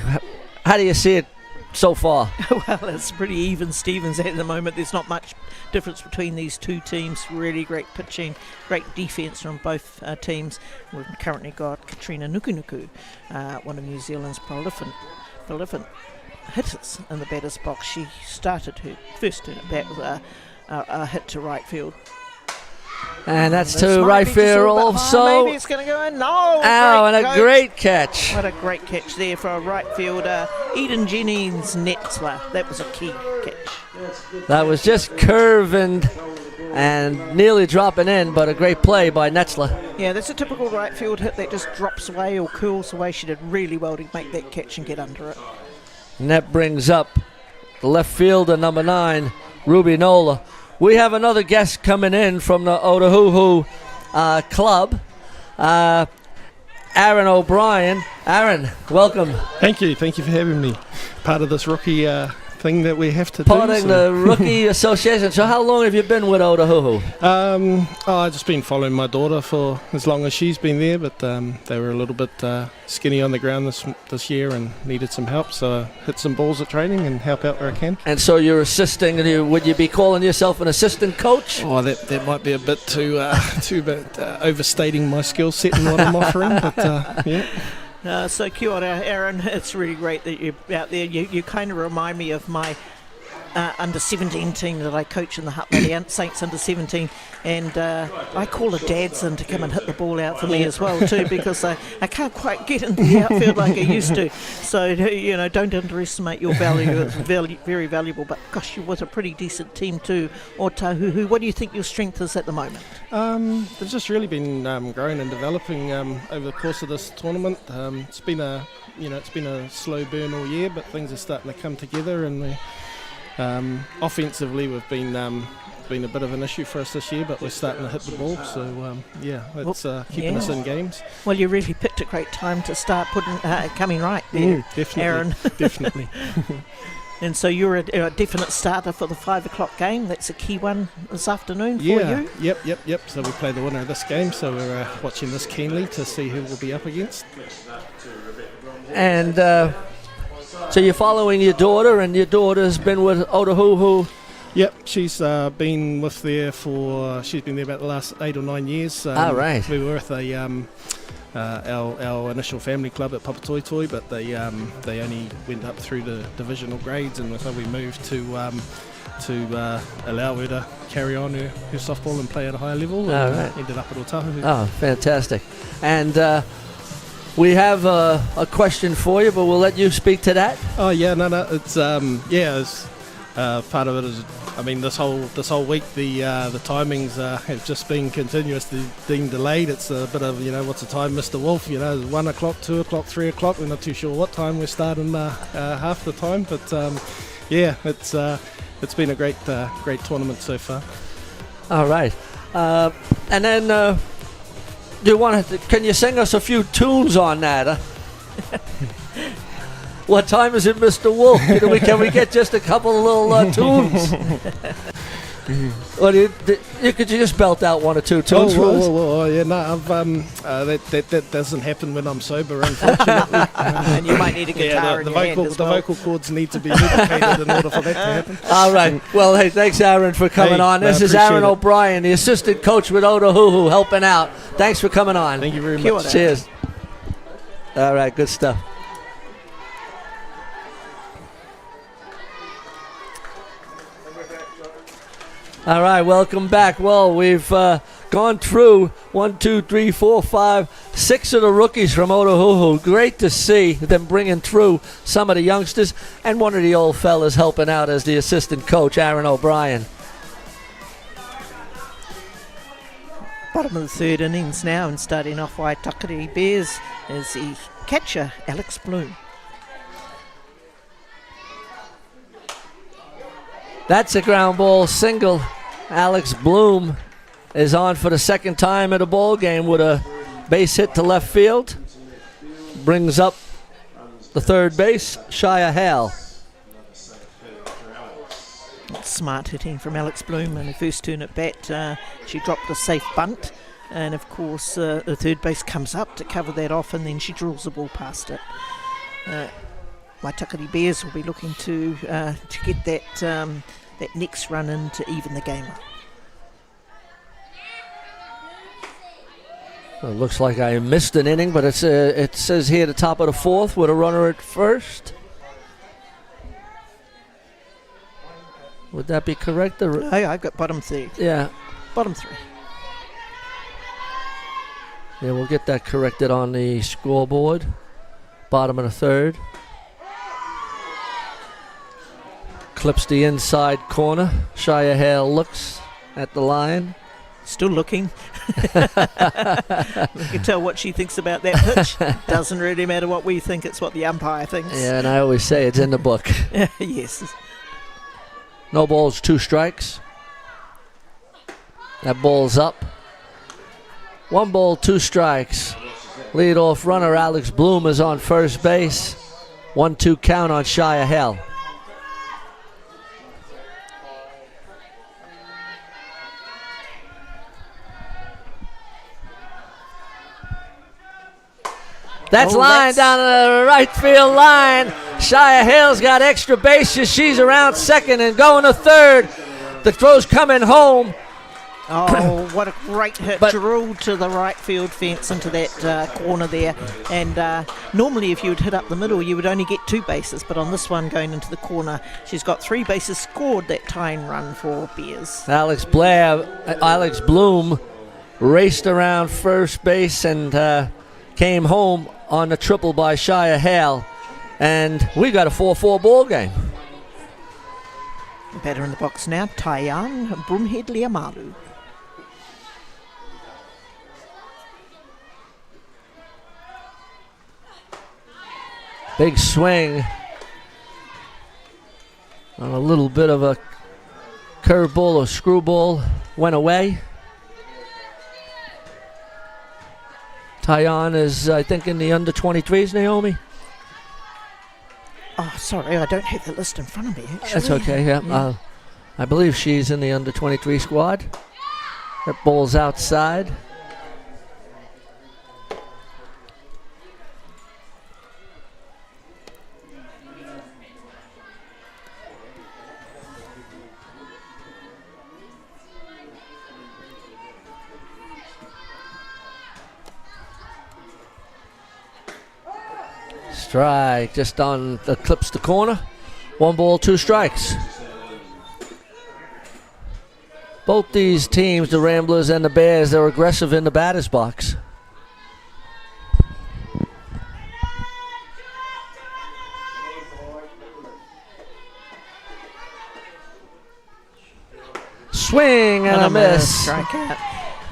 how do you see it so far? Well, it's pretty even Stevens at the moment. There's not much difference between these 2 teams. Really great pitching, great defence from both teams. We've currently got Katrina Nukunuku, one of New Zealand's prolific hitters in the batter's box. She started her first turn at bat with a hit to right field. And that's to right field also. Maybe it's going to go in. No. Ow, and a great catch. What a great catch there for a right fielder. Eden Jennings Netzler. That was a key catch. That was just curving and nearly dropping in, but a great play by Netzler. Yeah, that's a typical right field hit that just drops away or curls away. She did really well to make that catch and get under it. And that brings up the left fielder, number 9, Ruby Nola. We have another guest coming in from the Otahuhu club, Aaron O'Brien. Aaron, welcome. Thank you for having me. Part of this rookie thing that we have to Part do. of the rookie association. So how long have you been with Otahuhu? I've just been following my daughter for as long as she's been there, but they were a little bit skinny on the ground this year and needed some help, so I hit some balls at training and help out where I can. And so you're assisting, and would you be calling yourself an assistant coach? Oh, that might be a bit too overstating my skill set and what I'm offering, but yeah. So kia ora, Aaron. It's really great that you're out there. You kind of remind me of my under-17 team that I coach in the Hutt Valley Saints under-17, and I call the dads in to come and hit the ball out for me as well too, because I can't quite get into the outfield like I used to. So don't underestimate your value. It's very valuable. But gosh, you was a pretty decent team too. Otahuhu, what do you think your strength is at the moment? They've just really been growing and developing over the course of this tournament. It's been a slow burn all year, but things are starting to come together, and offensively we've been a bit of an issue for us this year, but we're starting to hit the ball, so it's keeping us in games. Well, you really picked a great time to start coming right there, definitely, Aaron. Definitely. And so you're a definite starter for the 5 o'clock game. That's a key one this afternoon for you. Yep. So we play the winner of this game, so we're watching this keenly to see who we'll be up against. And so you're following your daughter, and your daughter's been with Otahuhu. Yep, she's been with there she's been there about the last 8 or 9 years. Right. We were with our initial family club at Papatoetoe, but they only went up through the divisional grades, and so we moved to to allow her to carry on her softball and play at a higher level. All And right. ended up at Otahu. Oh, fantastic. And we have a question for you, but we'll let you speak to that. Oh yeah, no, it's it's part of it is, I mean, this whole week the timings have just been continuously being delayed. It's a bit of, what's the time, Mr. Wolf? 1 o'clock, 2 o'clock, 3 o'clock. We're not too sure what time we're starting half the time, but it's been a great tournament so far. All right. And then can you sing us a few tunes on that? What time is it, Mr. Wolf? Can we get just a couple of little tunes? Or you could just belt out one or two tunes for us? Yeah, no, that doesn't happen when I'm sober, unfortunately. And you might need a guitar in your hand as well. The vocal cords need to be lubricated in order for that to happen. All right. Well, hey, thanks, Aaron, for coming on. This is Aaron O'Brien, the assistant coach with Otahuhu, helping out. Thanks for coming on. Thank you very Kia much. ora. Cheers. All right, good stuff. All right, welcome back. Well, we've gone through 1, 2, 3, 4, 5, 6 of the rookies from Otahuhu. Great to see them bringing through some of the youngsters, and one of the old fellas helping out as the assistant coach, Aaron O'Brien. Bottom of the third innings now, and starting off Waitakere Bears is the catcher, Alex Bloom. That's a ground ball single. Alex Bloom is on for the second time at a ball game with a base hit to left field. Brings up the third base, Shia Hale. Smart hitting from Alex Bloom in her first turn at bat. She dropped a safe bunt, and of course the third base comes up to cover that off, and then she drills the ball past it. Waitakere Bears will be looking to get that next run in to even the game up. Well, it looks like I missed an inning, but it says here the top of the fourth with a runner at first. Would that be correct? No, I've got bottom three. Yeah. Bottom three. Yeah, we'll get that corrected on the scoreboard. Bottom of the third. Clips the inside corner. Shia Hale looks at the line. Still looking. You can tell what she thinks about that pitch. Doesn't really matter what we think, it's what the umpire thinks. Yeah, and I always say it's in the book. Yes. No balls, 2 strikes. That ball's up. 1 ball, 2 strikes. Leadoff runner Alex Bloom is on first base. 1-2 count on Shia Hale. That's line down the right field line. Shia Hale's got extra bases. She's around second and going to third. The throw's coming home. Oh, what a great hit. Drilled to the right field fence into that corner there. And normally if you would hit up the middle, you would only get 2 bases. But on this one going into the corner, she's got 3 bases scored that tying run for Bears. Alex Bloom raced around first base and came home on the triple by Shia Hale. And we got a 4-4 ball game. Batter in the box now, Taiyan Brumhead Liamaru. Big swing on a little bit of a curveball or screwball, went away. Taiyan is, I think, in the under 23s, Naomi. Oh, sorry, I don't have the list in front of me, actually. That's okay, yeah. I believe she's in the under 23 squad. That ball's outside. Strike, just on the clips the corner. 1 ball, 2 strikes. Both these teams, the Ramblers and the Bears, they're aggressive in the batter's box. Swing and a miss. Strikeout.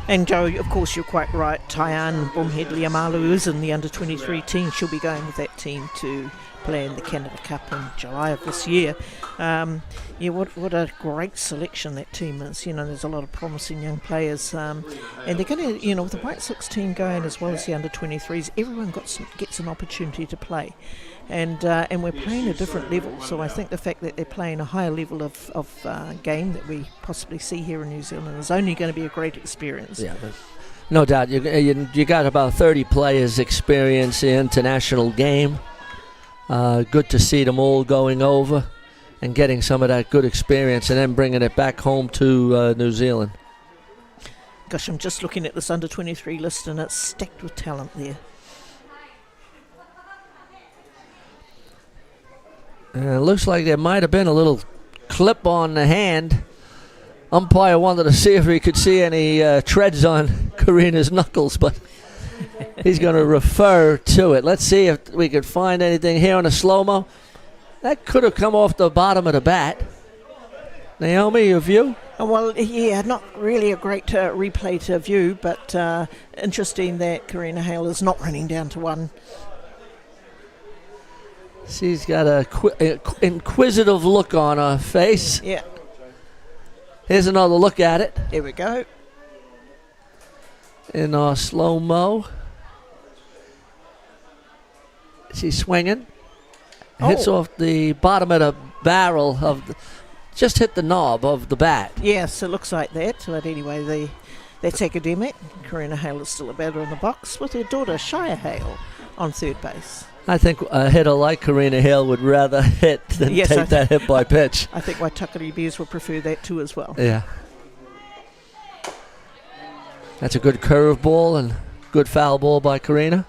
And Joe, of course, you're quite right. Tyann Bomhedli-Amalu is in the under-23 team. She'll be going with that team to play in the Canada Cup in July of this year. What a great selection that team is. You know, there's a lot of promising young players. And they're going to, with the White Sox team going as well as the under-23s, everyone gets an opportunity to play. And we're playing a different level, so I think the fact that they're playing a higher level of game that we possibly see here in New Zealand is only going to be a great experience. Yeah, but no doubt. You got about 30 players experience the international game. Good to see them all going over and getting some of that good experience and then bringing it back home to New Zealand. Gosh, I'm just looking at this under-23 list and it's stacked with talent there. It looks like there might have been a little clip on the hand. Umpire wanted to see if he could see any treads on Karina's knuckles, but he's going to refer to it. Let's see if we could find anything here on a slow-mo. That could have come off the bottom of the bat. Naomi, your view? Well, yeah, not really a great replay to view, but interesting that Karina Hale is not running down to one. She's got a inquisitive look on her face. Yeah. Here's another look at it. Here we go. In our slow-mo. She's swinging. Hits off the bottom of the barrel just hit the knob of the bat. Yes, it looks like that. But anyway, that's academic. Karina Hale is still a batter in the box with her daughter, Shia Hale, on third base. I think a hitter like Karina Hale would rather hit than take that hit by pitch. I think Waitakere Bears would prefer that too as well. Yeah. That's a good curveball and good foul ball by Karina.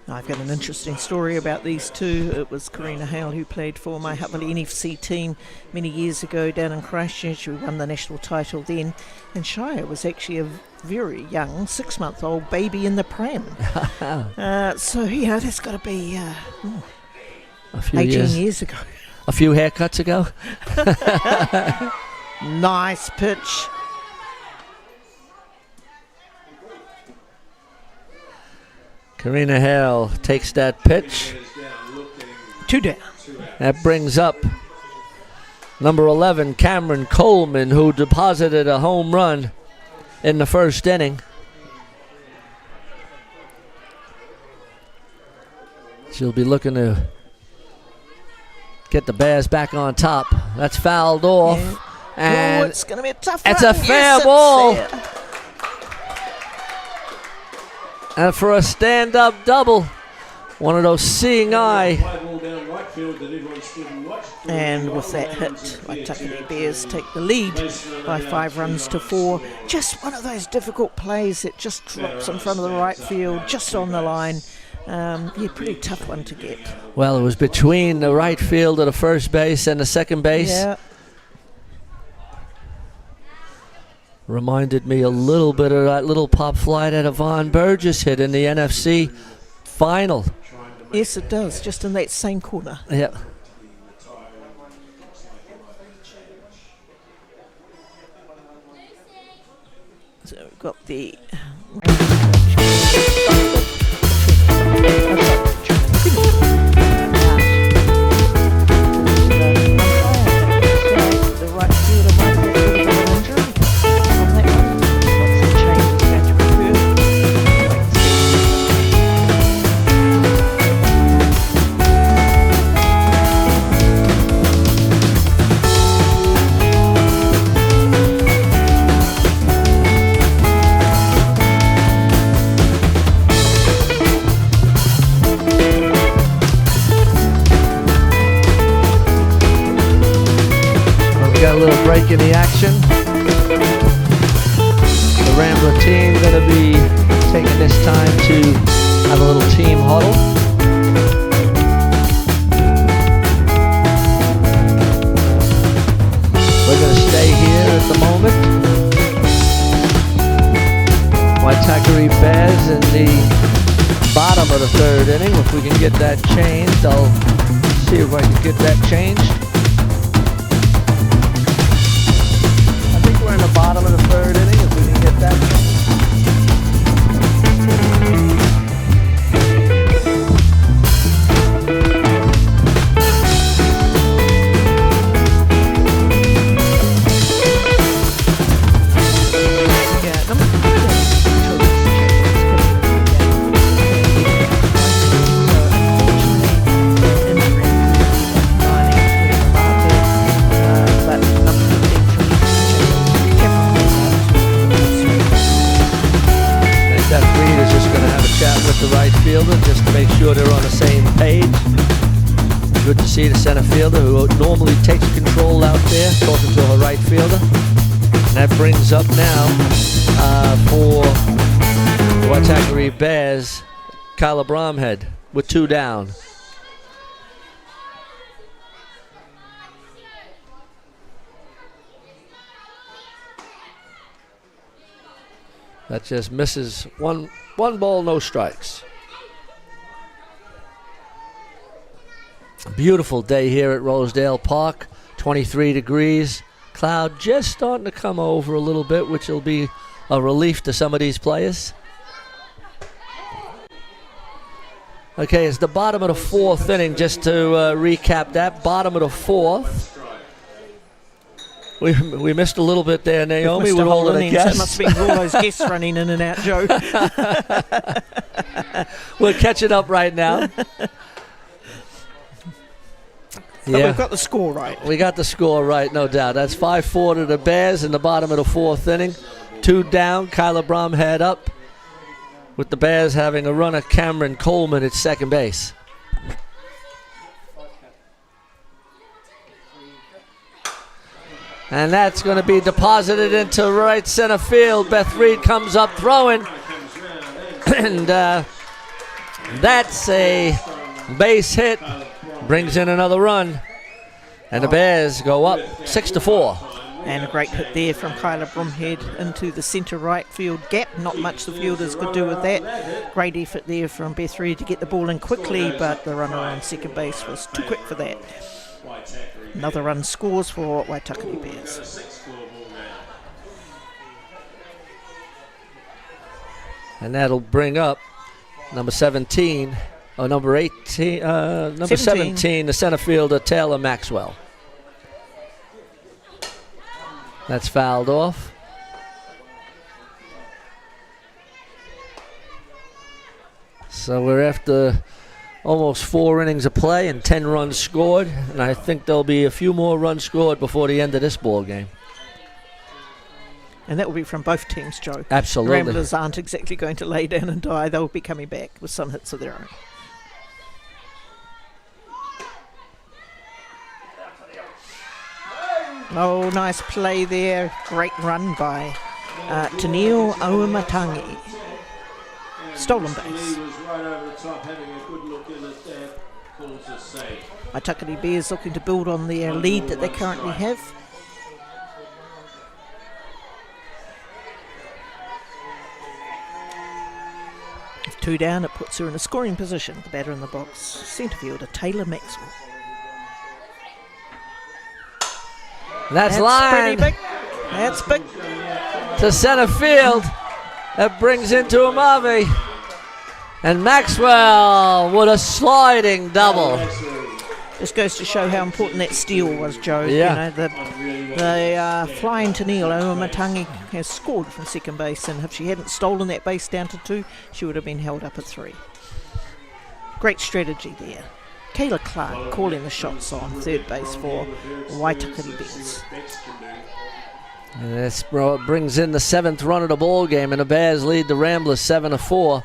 I've got an interesting story about these two. It was Karina Hale who played for my Hawaii NFC team many years ago down in Christchurch. We won the national title then. And Shia was actually a very young 6-month-old baby in the pram. So, that's got to be a few 18 years ago. A few haircuts ago. Nice pitch. Karina Hale takes that pitch. 2 down. That brings up number 11, Cameron Coleman, who deposited a home run in the first inning. She'll be looking to get the Bears back on top. That's fouled off. Yeah. And it's going to be a tough it's run. a fair ball. Fair. And for a stand-up double, one of those seeing eye. And with that hit, Waitakere Bears take the lead by 5 runs to 4. Just one of those difficult plays that just drops in front of the right field, just on the line. Pretty tough one to get. Well, it was between the right field of the first base and the second base. Yeah. Reminded me a little bit of that little pop fly that Yvonne Burgess hit in the NFC final. Yes, it does, just in that same corner. Yeah. So we've got the... Break in the action. The Rambler team going to be taking this time to have a little team huddle. We're going to stay here at the moment. bottom of the third inning. If we can get that changed, I'll see if I can get that changed. I think we're in the bottom of the third inning. If we can get that changed. The right fielder just to make sure they're on the same page. Good to see the center fielder who normally takes control out there talking to her right fielder. And that brings up now for Waitakere Bears, Kyla Bromhead with 2 down. That just misses one ball, no strikes. Beautiful day here at Rosedale Park, 23 degrees. Cloud just starting to come over a little bit, which will be a relief to some of these players. Okay, it's the bottom of the 4th inning. Just to recap that, bottom of the 4th. We missed a little bit there, Naomi. We're holding a guess. It must have been all those guests running in and out, Joe. We're catching up right now. But we've got the score right. We got the score right, no doubt. That's 5-4 to the Bears in the bottom of the 4th inning. 2 down, Kyla Bromhead up, with the Bears having a runner, Cameron Coleman, at second base. And that's going to be deposited into right center field. Beth Reed comes up throwing. And that's a base hit. Brings in another run. And the Bears go up 6-4. And a great hit there from Kyla Bromhead into the centre right field gap. Not much the fielders could do with that. Great effort there from Beth Reed to get the ball in quickly, but the runner on second base was too quick for that. Another run scores for Waitakere Bears. And that'll bring up number 17, or number 18, number 17, the center fielder, Taylor Maxwell. That's fouled off. So we're after almost 4 innings of play and 10 runs scored, and I think there'll be a few more runs scored before the end of this ball game. And that will be from both teams, Joe. Absolutely. The Ramblers aren't exactly going to lay down and die. They'll be coming back with some hits of their own. Oh, nice play there. Great run by Tennille Aumatangi. Stolen base. Waitakere Bears looking to build on their lead that they currently have. With 2 down, it puts her in a scoring position. The batter in the box, centre fielder Taylor Maxwell. That's line. Pretty big. That's big. To center field. That brings into Amavi. And Maxwell with a sliding double. This goes to show how important that steal was, Joe. Yeah. You know, the flying Tennille Aumatangi has scored from second base, and if she hadn't stolen that base down to 2, she would have been held up at 3. Great strategy there. Kayla Clark calling the shots on third base for Waitakere Bears. And this brings in the 7th run of the ball game, and the Bears lead the Ramblers 7-4.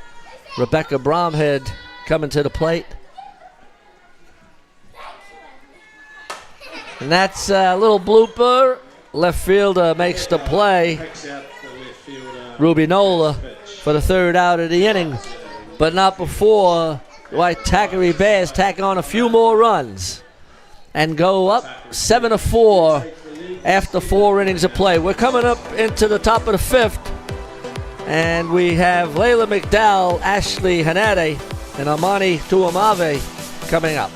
Rebecca Bromhead coming to the plate. And that's a little blooper. Left fielder makes the play. Ruby Nola for the 3rd out of the inning. But not before Waitakere Bears tack on a few more runs and go up 7-4 after 4 innings of play. We're coming up into the top of the 5th. And we have Layla McDowell, Ashley Hanade, and Amani Tuamave coming up.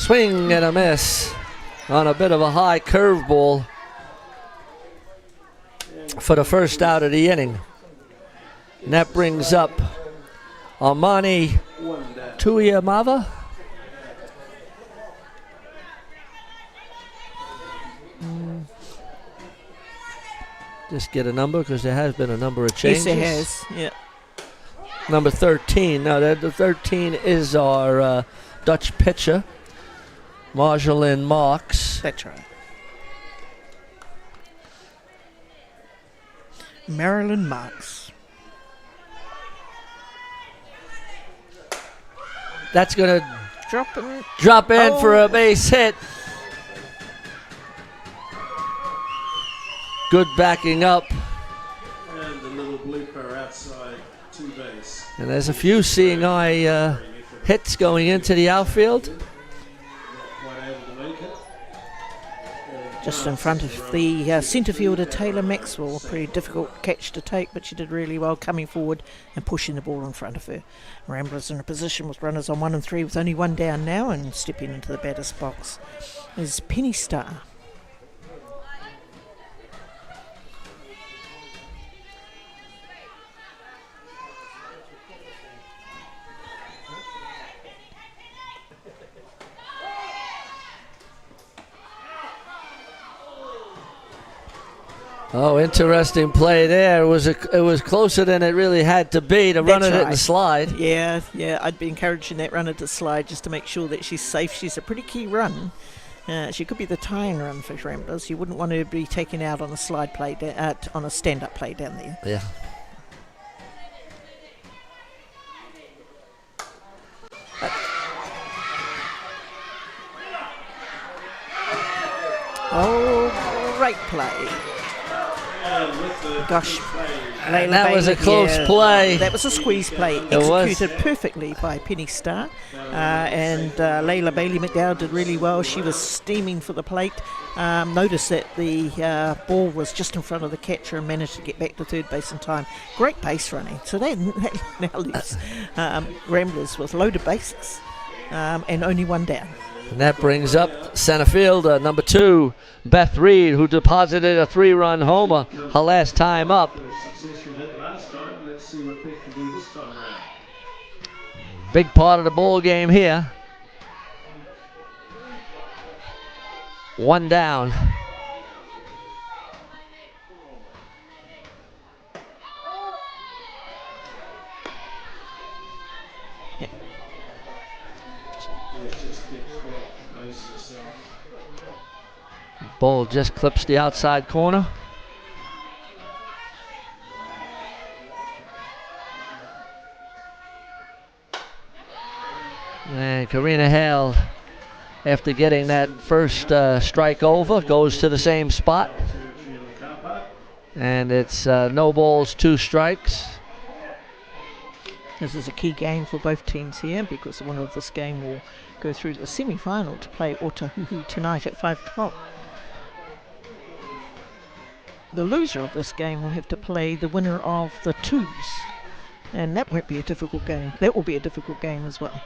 Swing and a miss on a bit of a high curveball for the first out of the inning. And that brings up Armani Tuiamava. Just get a number because there has been a number of changes. Yes, it has. Yeah. Number 13. Now, the 13 is our Dutch pitcher, Marjolaine Marks. That's right. Marilyn Marks. That's going to drop in for a base hit. Good backing up. And a little blooper outside to base. And there's a few seeing eye hits going into the outfield. Not quite able to make it. Just in front of the centre fielder Taylor Maxwell. Pretty difficult catch to take, but she did really well coming forward and pushing the ball in front of her. Ramblers in a position with runners on 1 and 3 with only one down now, and stepping into the batter's box is Penny Starr. Oh, interesting play there. It was closer than it really had to be. The runner didn't slide. Yeah, I'd be encouraging that runner to slide just to make sure that she's safe. She's a pretty key run. She could be the tying run for Ramblers. You wouldn't want to be taken out on a slide play, on a stand-up play down there. Yeah. Oh, great play. Gosh, And that was a close play. That was a squeeze play, executed perfectly by Penny Starr. And Layla Bailey McDowell did really well. She was steaming for the plate. Noticed that the ball was just in front of the catcher and managed to get back to third base in time. Great base running. So that now leaves Ramblers with loaded bases and only one down. And that brings up center fielder, number 2, Beth Reed, who deposited a 3-run homer her last time up. Big part of the ball game here. 1 down. Ball just clips the outside corner. And Karina Hale, after getting that first strike over, goes to the same spot. And it's no balls, 2 strikes. This is a key game for both teams here because the winner of this game will go through to the semi-final to play Otahuhu tonight at 5 o'clock. The loser of this game will have to play the winner of the 2s, and that won't be a difficult game. That will be a difficult game as well.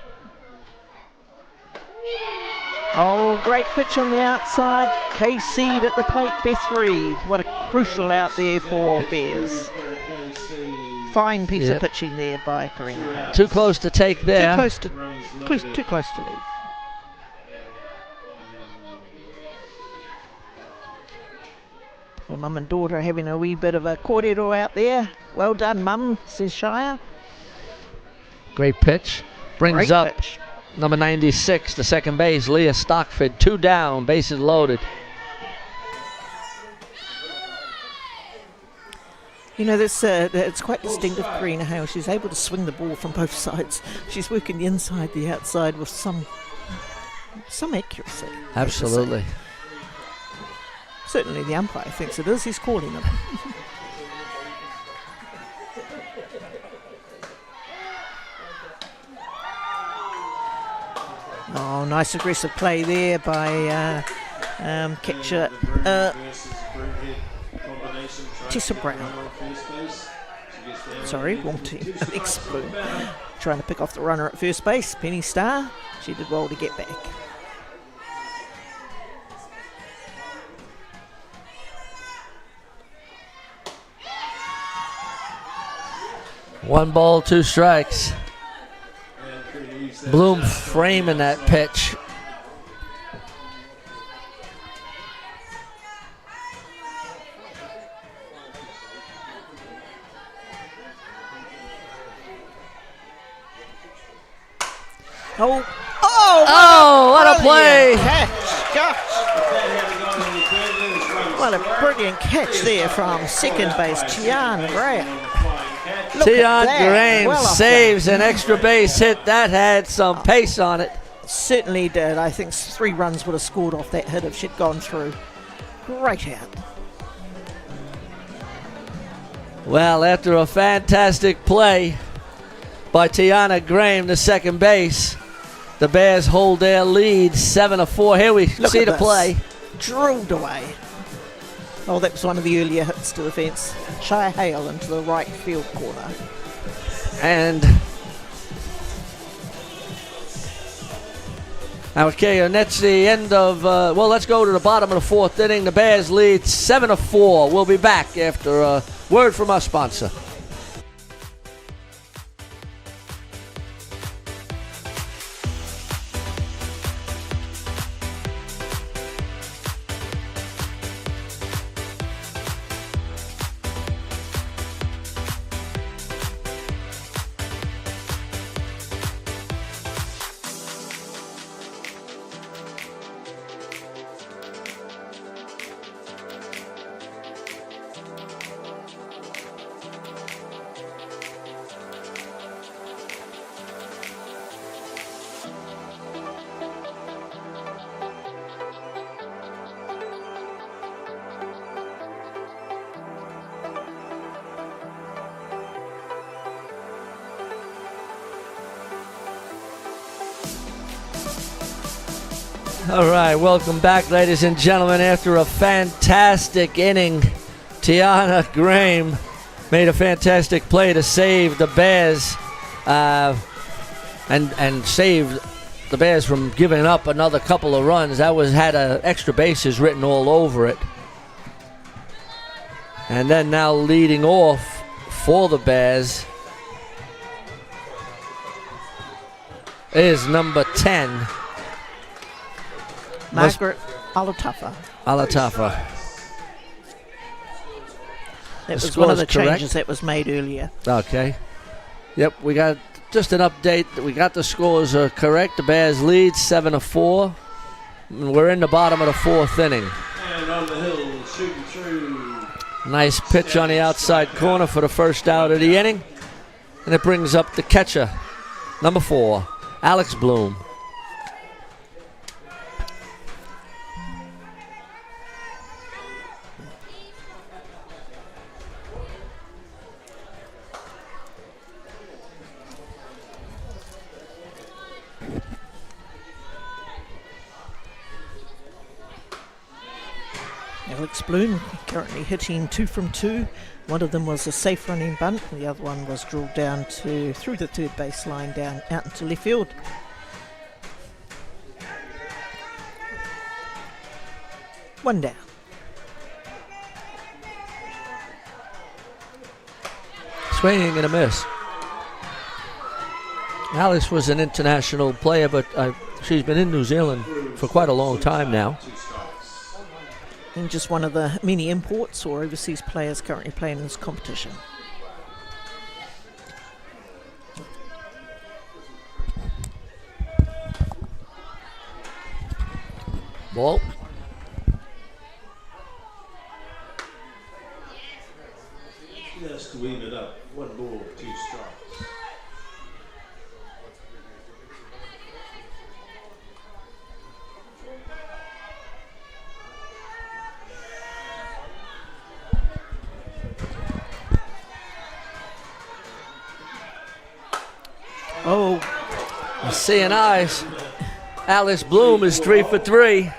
Oh, great pitch on the outside. KC'd at the plate, Beth Reed. What a crucial out there for Bears. Fine piece of pitching there by Karina. Too close to take there. Too close to leave. Well, mum and daughter are having a wee bit of a cordial out there. Well done, mum, says Shire. Great pitch. Brings up number 96 to second base, Leah Stockford. 2 down, bases loaded. You know, it's quite distinctive, Karina Hale. She's able to swing the ball from both sides. She's working the inside, the outside with some accuracy. Absolutely. Certainly the umpire thinks it is. He's calling them. Oh, nice aggressive play there by catcher Tessa Brown. Sorry, wrong team. Trying to pick off the runner at first base, Penny Starr. She did well to get back. 1 ball, 2 strikes. Bloom framing that pitch. Oh, what a play! Catch, gosh. What a brilliant catch there from second base, Tian Graham. Tian Graham Well off saves an extra base hit. That had some pace on it. Certainly did. I think 3 runs would have scored off that hit if she'd gone through. Great out. Well, after a fantastic play by Tiana Graham to second base, the Bears hold their lead 7-4. Here we Look see at the this. play. Drilled away. Oh, that was one of the earlier hits to the fence. Shire Hale into the right field corner. And okay, and that's the end of, well, let's go to the bottom of the 4th inning. The Bears lead 7-4. We'll be back after a word from our sponsor. All right, welcome back, ladies and gentlemen. After a fantastic inning, Tiana Graham made a fantastic play to save the Bears and saved the Bears from giving up another couple of runs. That had extra bases written all over it. And then now leading off for the Bears is number 10. Margaret Alatafa. That was one of the changes that was made earlier. Okay. Yep, we got just an update. We got the scores correct. The Bears lead 7-4. We're in the bottom of the 4th inning. And on the hill, shooting through. Nice pitch on the outside corner for the first out of the inning. And it brings up the catcher, number 4, Alex Bloom. Alex Bloom currently hitting 2 from 2. One of them was a safe running bunt, and the other one was drilled down through the third base line down out into left field. One down. Swinging and a miss. Alice was an international player, but she's been in New Zealand for quite a long time now. And just one of the many imports or overseas players currently playing in this competition. Ball. Just to weave it up. 1 ball, 2 strikes. Oh, Seeing eyes. Alice Bloom is 3 for 3.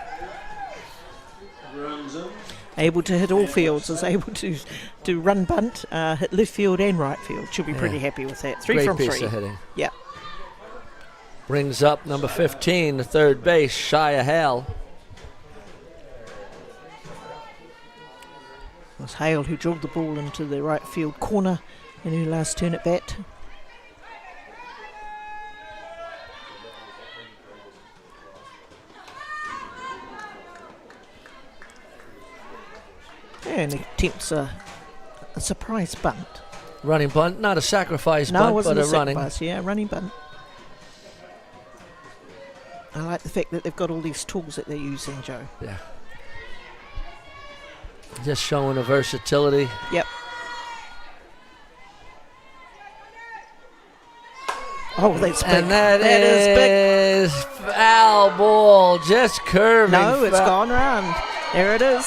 Runs in. able to hit all fields, is able to run bunt, hit left field and right field. She'll be pretty happy with that. 3 Great from 3. piece of hitting. Yeah. Brings up number 15, the third base, Shia Hale. It was Hale who drilled the ball into the right field corner. in her last turn at bat. And attempts a surprise bunt. Running bunt, not a sacrifice No, it bunt, wasn't but a a running. sacrifice, yeah, running bunt. I like the fact that they've got all these tools that they're using, Joe. Yeah. Just showing the versatility. Yep. Oh, that's big. And that is is foul ball, just curving. No, it's foul. gone round. There it is.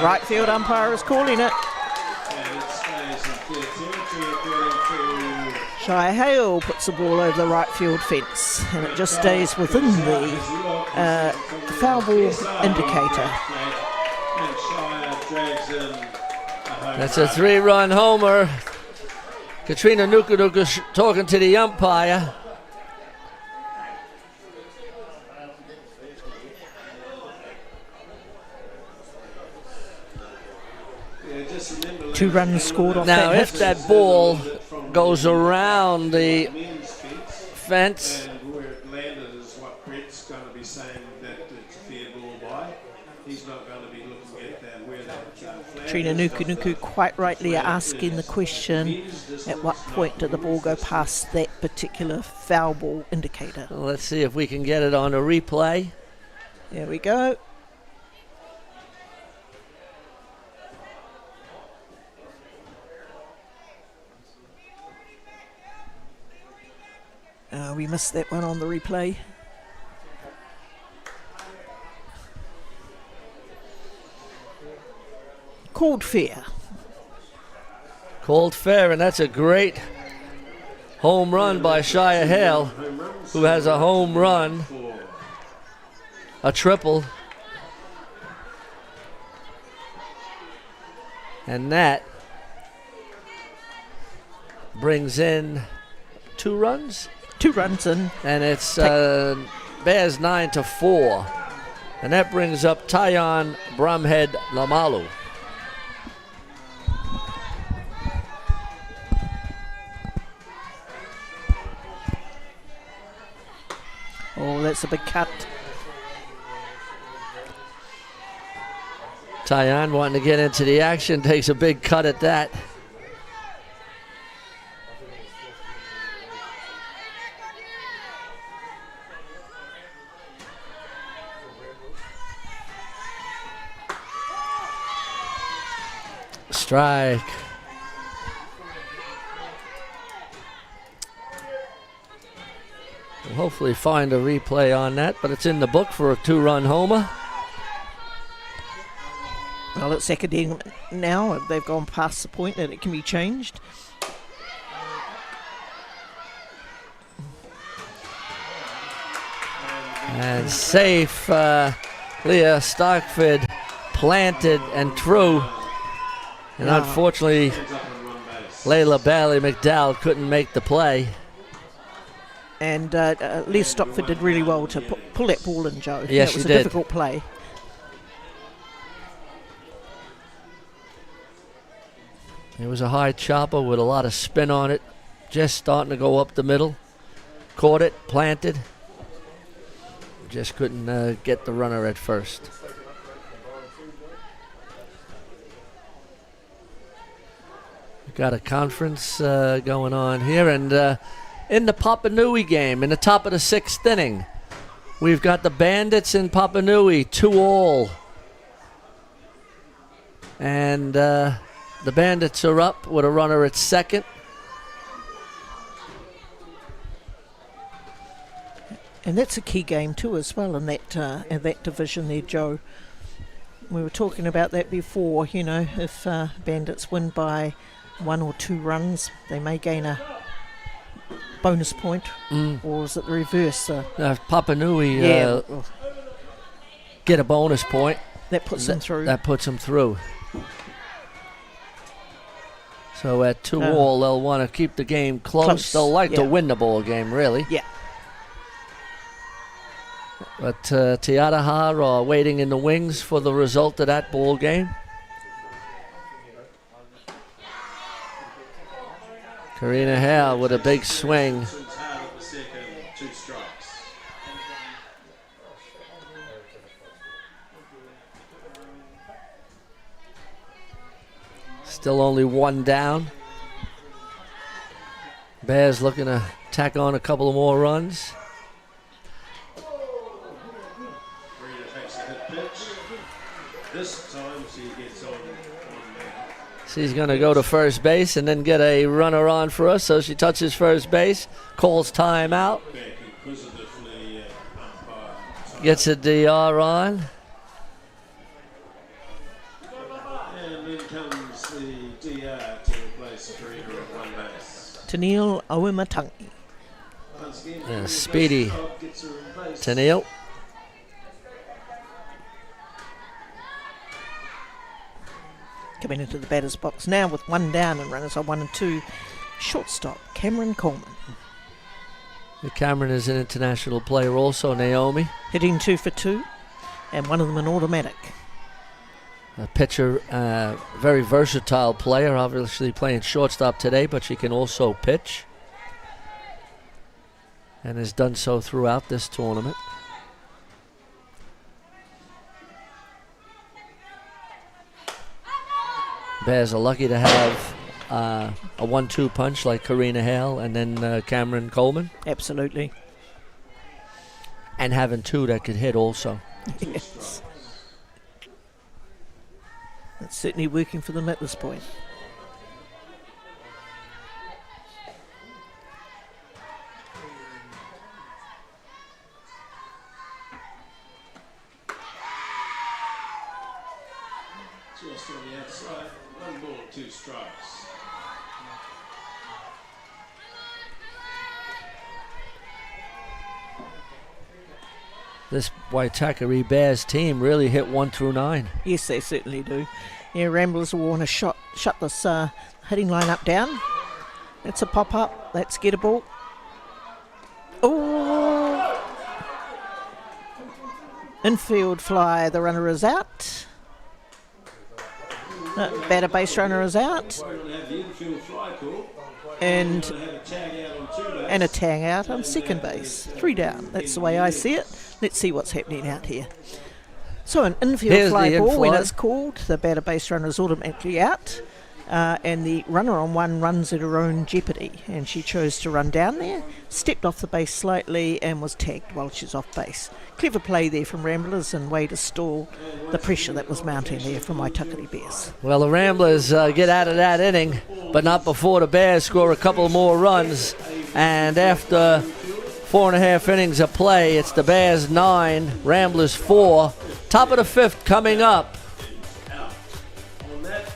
Right field umpire is calling it. And it stays in clear territory according to Shire Hale puts the ball over the right field fence, and it just stays within the foul ball indicator. And Shire drags in a home That's run. a 3-run homer. Katrina Nukunuku talking to the umpire. Yeah, just remember 2 runs scored off Now, that if hit. that ball goes around the men's fence, and where it landed is what Brett's going to be saying that it's fair ball by. He's not going to be looking at that where that flag Trina is. Nukunuku quite rightly asking the question, at what point did the ball go past that particular foul ball indicator? well, let's see if we can get it on a replay. There we go. We missed that one on the replay. Called fair. Called fair, and that's a great home run by Shire Hale, who has a home run, a triple. And that brings in 2 runs. 2 runs in. And it's Bears 9-4. And that brings up Tyon Brumhead Lamalu. Oh, that's a big cut. Tyon wanting to get into the action, takes a big cut at that. Strike. We'll hopefully find a replay on that, but it's in the book for a 2-run homer. Well, it's academic now. They've gone past the point that it can be changed. And safe. Leah Stockford planted and threw. And unfortunately, Layla Bailey McDowell couldn't make the play. And Lee Stockford did really well to pull that ball in, Joe. Yes, that was she a did. difficult play. It was a high chopper with a lot of spin on it. Just starting to go up the middle. Caught it, planted. Just couldn't get the runner at first. We've got a conference going on here. And in the Papanui game, in the top of the 6th inning, we've got the Bandits in Papanui, 2-all. And the Bandits are up with a runner at second. And that's a key game too, as well, in that division there, Joe. We were talking about that before. You know, if Bandits win by 1 or 2 runs, they may gain a bonus point, or is it the reverse? Papanui get a bonus point. That puts them through. That puts them through. So at 2-all, they'll want to keep the game close. They'll like to win the ball game, really. Yeah. But Tiaraha are waiting in the wings for the result of that ball game. Karina Hale with a big swing. Swings hard at the second, 2 strikes. Still only 1 down. Bears looking to tack on a couple of more runs. Rita takes a hit pitch. This time she gets on She's going to go to first base and then get a runner on for us. So she touches first base, calls timeout, back inquisitively. Umpire. gets a DR on. And then comes the DR to replace Karina at 1 base. Tennille Auimatangi. Once again, Yeah, Karina speedy plays the top, gets her in base. Tennille. Coming into the batter's box now with 1 down and runners on 1 and 2. Shortstop, Cameron Coleman. Cameron is an international player also, Naomi. Hitting 2 for 2, and one of them an automatic. A pitcher, very versatile player, obviously playing shortstop today, but she can also pitch. And has done so throughout this tournament. Bears are lucky to have a 1-2 punch like Karina Hale and then Cameron Coleman. Absolutely. And having 2 that could hit also. Yes. It's certainly working for them at this point. Just on the outside, 1 ball, 2 strikes. This Waitakere Bears team really hit 1 through 9. Yes, they certainly do. Yeah, Ramblers will want to shut this hitting line-up down. That's a pop-up. That's gettable. Oh! Infield fly. The runner is out. Batter base runner is out. We're going to have the infield fly call. And We're going to have a tag out on 2 base. and a tag out on second base. 3 down. That's the way I see it. Let's see what's happening out here. So an infield Here's fly the ball, when in-fly. it's called, the batter base runner is automatically out. And the runner on 1 runs at her own jeopardy. And she chose to run down there, stepped off the base slightly and was tagged while she's off base. Clever play there from Ramblers and way to stall the pressure that was mounting there from Waitakere Bears. Well, the Ramblers get out of that inning, but not before the Bears score a couple more runs. And after 4.5 innings of play, it's the Bears 9, Ramblers 4. Top of the 5th coming up. On that,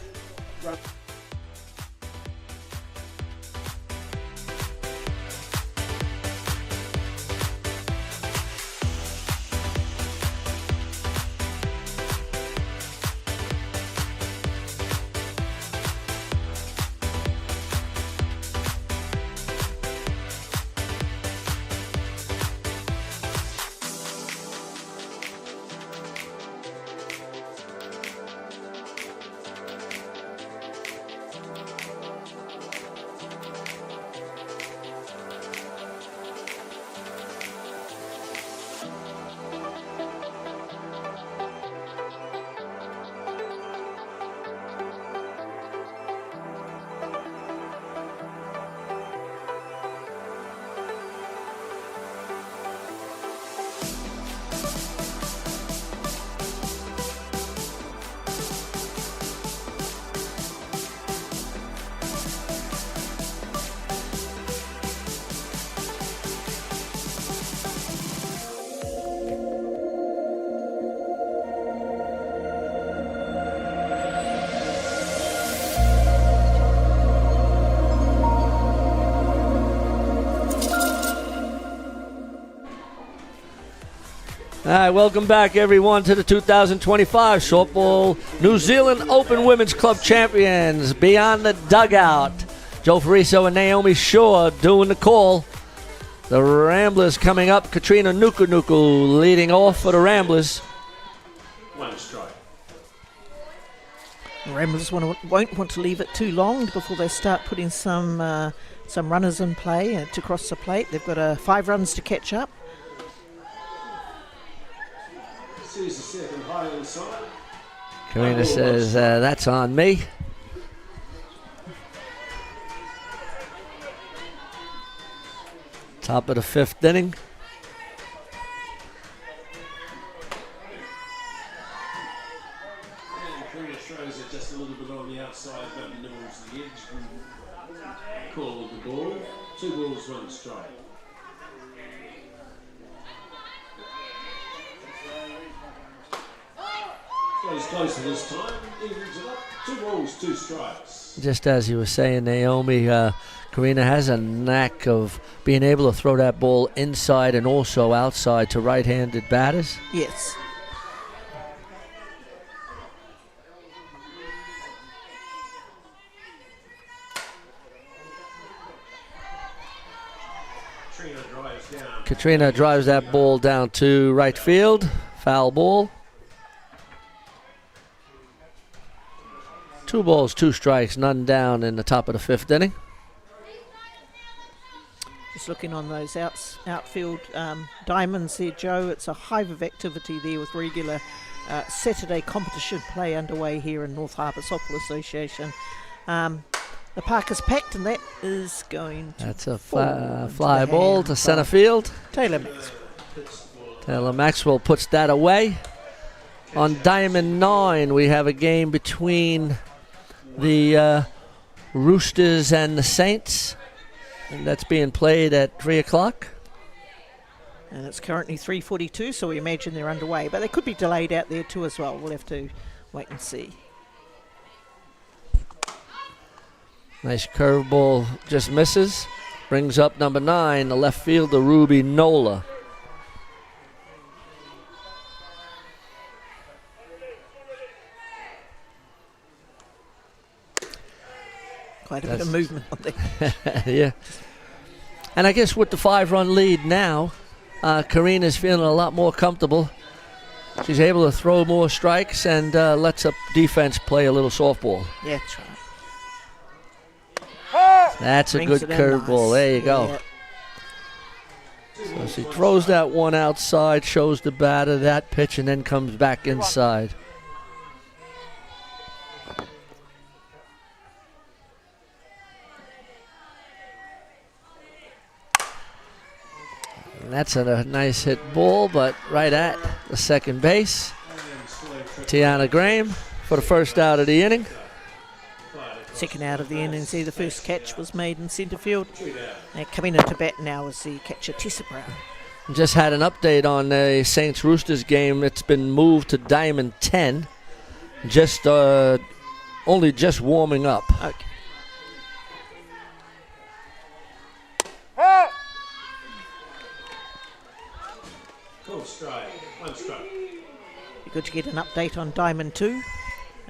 All right, welcome back, everyone, to the 2025 Softball New Zealand Open Women's Club Champions. Beyond the Dugout, Joe Fariso and Naomi Shaw doing the call. The Ramblers coming up. Katrina Nuku leading off for the Ramblers. 1 strike. The Ramblers won't want to leave it too long before they start putting some some runners in play to cross the plate. They've got 5 runs to catch up. Sees the second high inside. Karina says that's on me. Top of the 5th inning. And Karina throws it just a little bit on the outside, but nibbles the edge. Call the ball. 2 balls, 1 strike. Plays closer this time, evens it up. 2 balls, 2 strikes. Just as you were saying, Naomi, Karina has a knack of being able to throw that ball inside and also outside to right-handed batters. Yes. Katrina drives that ball down to right field. Foul ball. 2 balls, 2 strikes, none down in the top of the 5th inning. Just looking on those outfield diamonds there, Joe. It's a hive of activity there with regular Saturday competition play underway here in North Harbour Softball Association. The park is packed, and that is going to That's a fly ball to center field. Taylor Maxwell. Taylor Maxwell puts that away. On Diamond 9, we have a game between the Roosters and the Saints. And that's being played at 3 o'clock. And it's currently 3:42, so we imagine they're underway. But they could be delayed out there too as well. We'll have to wait and see. Nice curveball, just misses. Brings up number 9, the left fielder, Ruby Nola. Quite a bit of movement on there. Yeah. And I guess with the 5-run lead now, Karina's feeling a lot more comfortable. She's able to throw more strikes and lets up defense play a little softball. Yeah, that's right. That's a good curveball. Nice. There you go. Yeah. So she throws that one outside, shows the batter that pitch, and then comes back inside. And that's a nice hit ball, but right at the second base. Tiana Graham for the first out of the inning. Second out of the innings here. The first catch was made in centre field. Coming into bat now is the catcher, Tessa Brown. Just had an update on the Saints Roosters game. It's been moved to Diamond 10. Only just warming up. Okay. Cool strike. 1 strike. Be good to get an update on Diamond 2.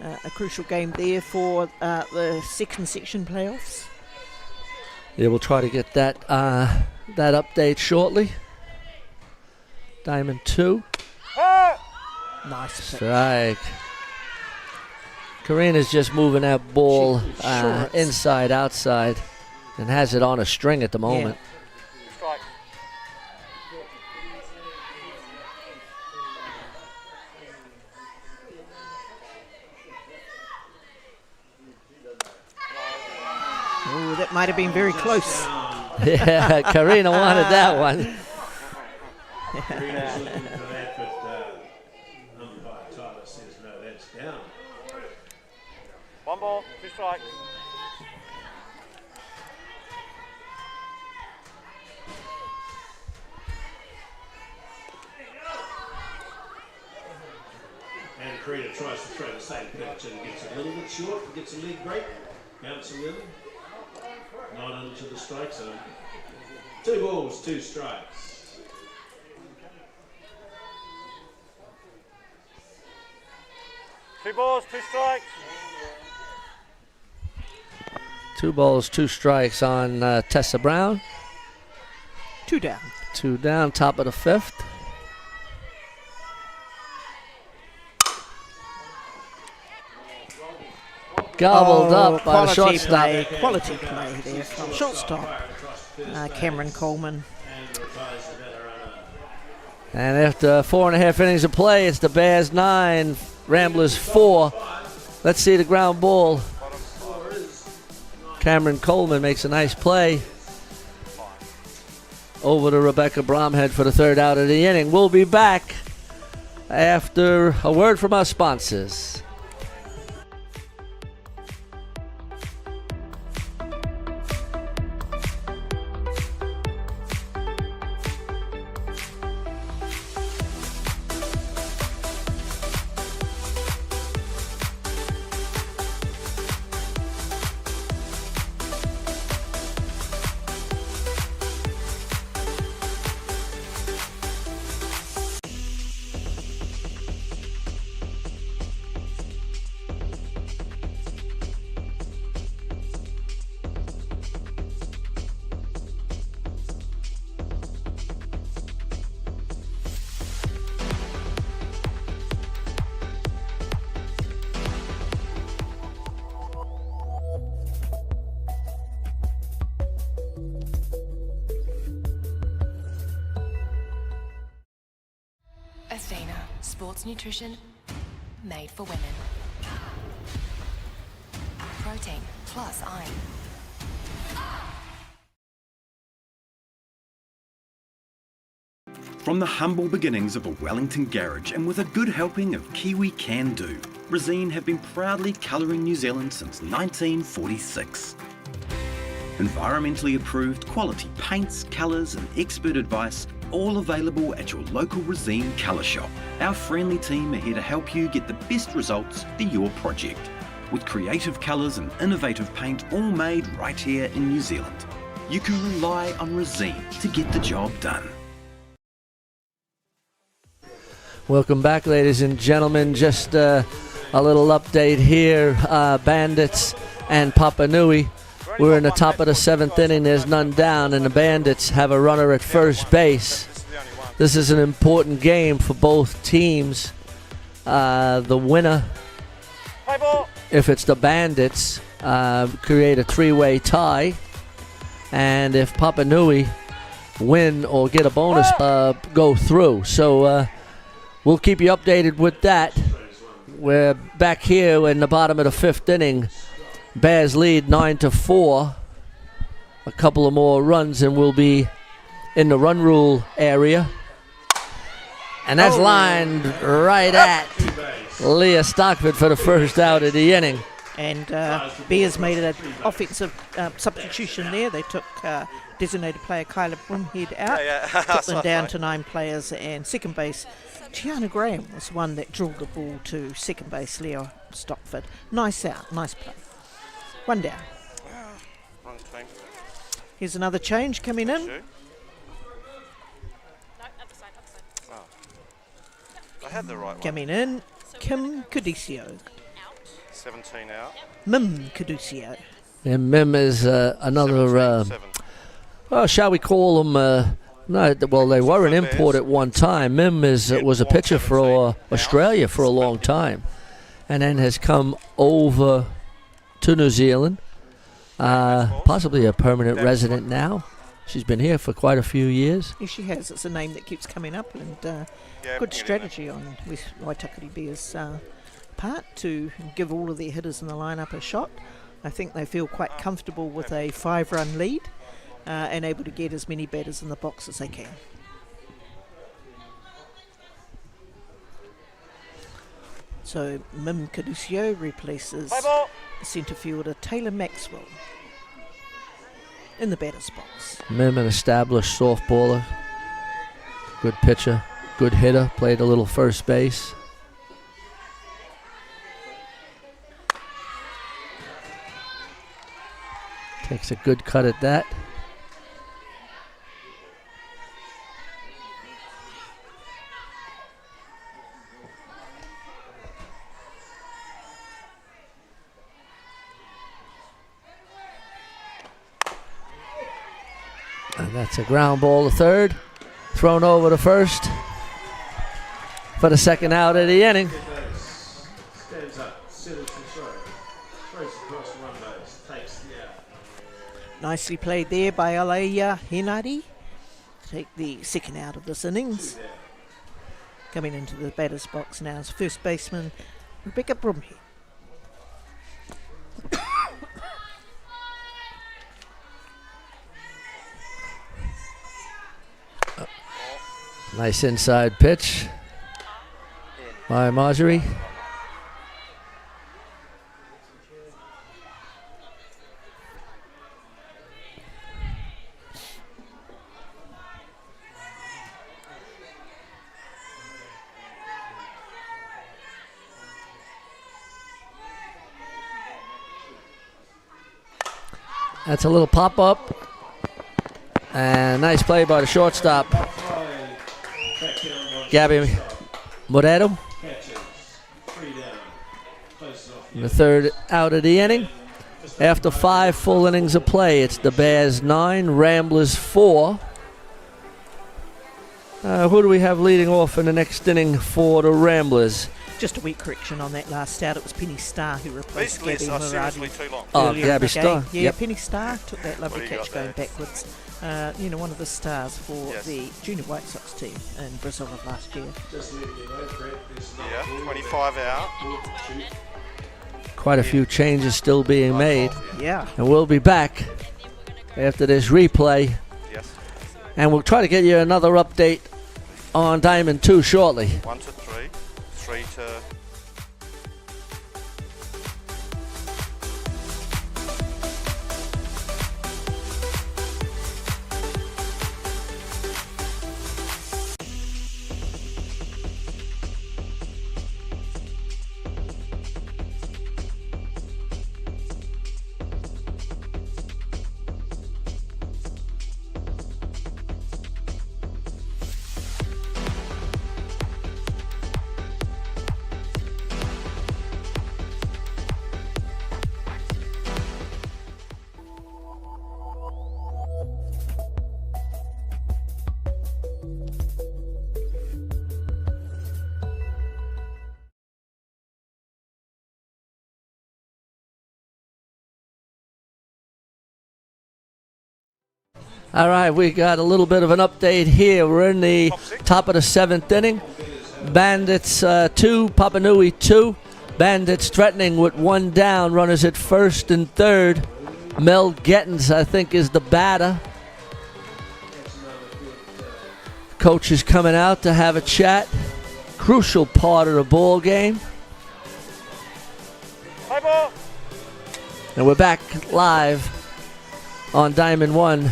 A crucial game there for the second section playoffs. Yeah, we'll try to get that update shortly. Diamond 2. Nice strike. Karina's just moving that ball inside, outside, and has it on a string at the moment. Yeah. Strike. Oh, that might have been very close. Yeah, Karina wanted that one. Karina's looking for that, but umpire Tyler says no, that's down. 1 ball, 2 strikes. And Karina tries to throw the same pitch and gets a little bit short, gets a leg break, counts a little. Not into the strike zone. 2 balls, 2 strikes. Two balls, 2 strikes. 2 balls, 2 strikes on Tessa Brown. 2 down. 2 down, top of the 5th. Gobbled up by the quality shortstop. Quality play there from shortstop Cameron Coleman. And after 4.5 innings of play, it's the Bears 9, Ramblers 4. Let's see the ground ball. Cameron Coleman makes a nice play over to Rebecca Bromhead for the third out of the inning. We'll be back after a word from our sponsors. Athena, sports nutrition made for women. Protein plus iron. From the humble beginnings of a Wellington garage and with a good helping of Kiwi Can Do, Resene have been proudly colouring New Zealand since 1946. Environmentally approved quality paints, colours and expert advice, all available at your local Resene colour shop. Our friendly team are here to help you get the best results for your project. With creative colours and innovative paint all made right here in New Zealand. You can rely on Resene to get the job done. Welcome back, ladies and gentlemen. Just a little update here. Bandits and Papanui. We're in the top of the 7th inning. There's none down, and the Bandits have a runner at first base. This is an important game for both teams. The winner, if it's the Bandits, create a 3-way tie. And if Papanui win or get a bonus, go through. So we'll keep you updated with that. We're back here in the bottom of the 5th inning. Bears lead 9-4. A couple of more runs and we'll be in the run rule area. And that's lined right at Leah Stockford for the first out of the inning. And Bears made an offensive substitution there. They took designated player Kyla Broomhead out, took them down to 9 players, and second base Tiana Graham was one that drilled the ball to second base Leah Stockford. Nice out, nice play. One down. Wrong team. Here's another change coming in. Oh. I had the right one. Coming in, Kim Cadisio. 17 out. Mim Cadisio. And Mim is another, shall we call them, no, well, they were an import at one time. Mim was a pitcher for Australia for a long time and then has come over to New Zealand, possibly a permanent resident now. She's been here for quite a few years. Yes, she has. It's a name that keeps coming up, and good strategy on West Waitakere Bears' part to give all of their hitters in the lineup a shot. I think they feel quite comfortable with a 5-run lead and able to get as many batters in the box as they can. So Mim Cadusio replaces centre fielder Taylor Maxwell in the batter's box. Mim, an established softballer, good pitcher, good hitter, played a little first base. Takes a good cut at that. And that's a ground ball to third. Thrown over to first for the second out of the inning. Stands up, settles the throw. Throws Nicely played there by Alaya Henari. Take the second out of this innings. Coming into the batter's box now is first baseman Rebecca Bromhead. Nice inside pitch by Marjorie. That's a little pop-up. And nice play by the shortstop, Gabby Morero. The third out of the inning. After 5 full innings of play, it's the Bears 9, Ramblers 4. Who do we have leading off in the next inning for the Ramblers? Just a wee correction on that last out. It was Penny Starr who replaced These Gabby lists are seriously Moradi. too long. Oh, earlier in Gabby the game. Starr. Yeah, Yep. Penny Starr took that lovely What do you catch got going there? backwards. One of the stars for Yes. the Junior White Sox team in Brazil of last year. Yeah, 25 out. Quite a few changes still being made. Yeah. And we'll be back after this replay. Yes. And we'll try to get you another update on Diamond 2 shortly. 1 to 3. 3 to... All right, we got a little bit of an update here. We're in the top of the 7th inning. Bandits 2, Papanui 2. Bandits threatening with 1 down. Runners at first and third. Mel Gettins, I think, is the batter. Coach is coming out to have a chat. Crucial part of the ball game. High ball! And we're back live on Diamond 1.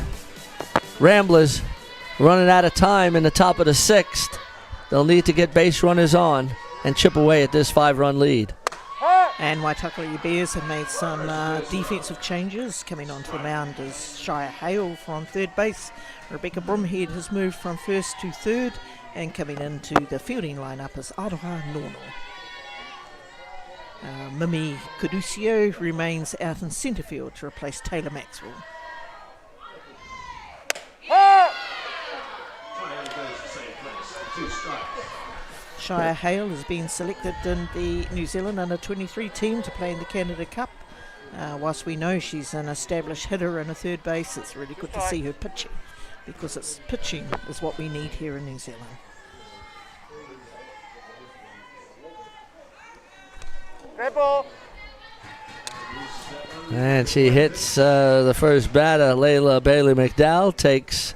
Ramblers running out of time in the top of the 6th. They'll need to get base runners on and chip away at this 5-run lead. And Waitakere Bears have made some defensive changes. Coming onto the mound is Shire Hale from third base. Rebecca Bromhead has moved from first to third. And coming into the fielding lineup is Aroha Nono. Mimi Caducio remains out in centre field to replace Taylor Maxwell. Shire Hale has been selected in the New Zealand under-23 team to play in the Canada Cup. Whilst we know she's an established hitter and a third base, it's really good to see her pitching, because it's pitching is what we need here in New Zealand. Red ball! And she hits the first batter. Layla Bailey McDowell takes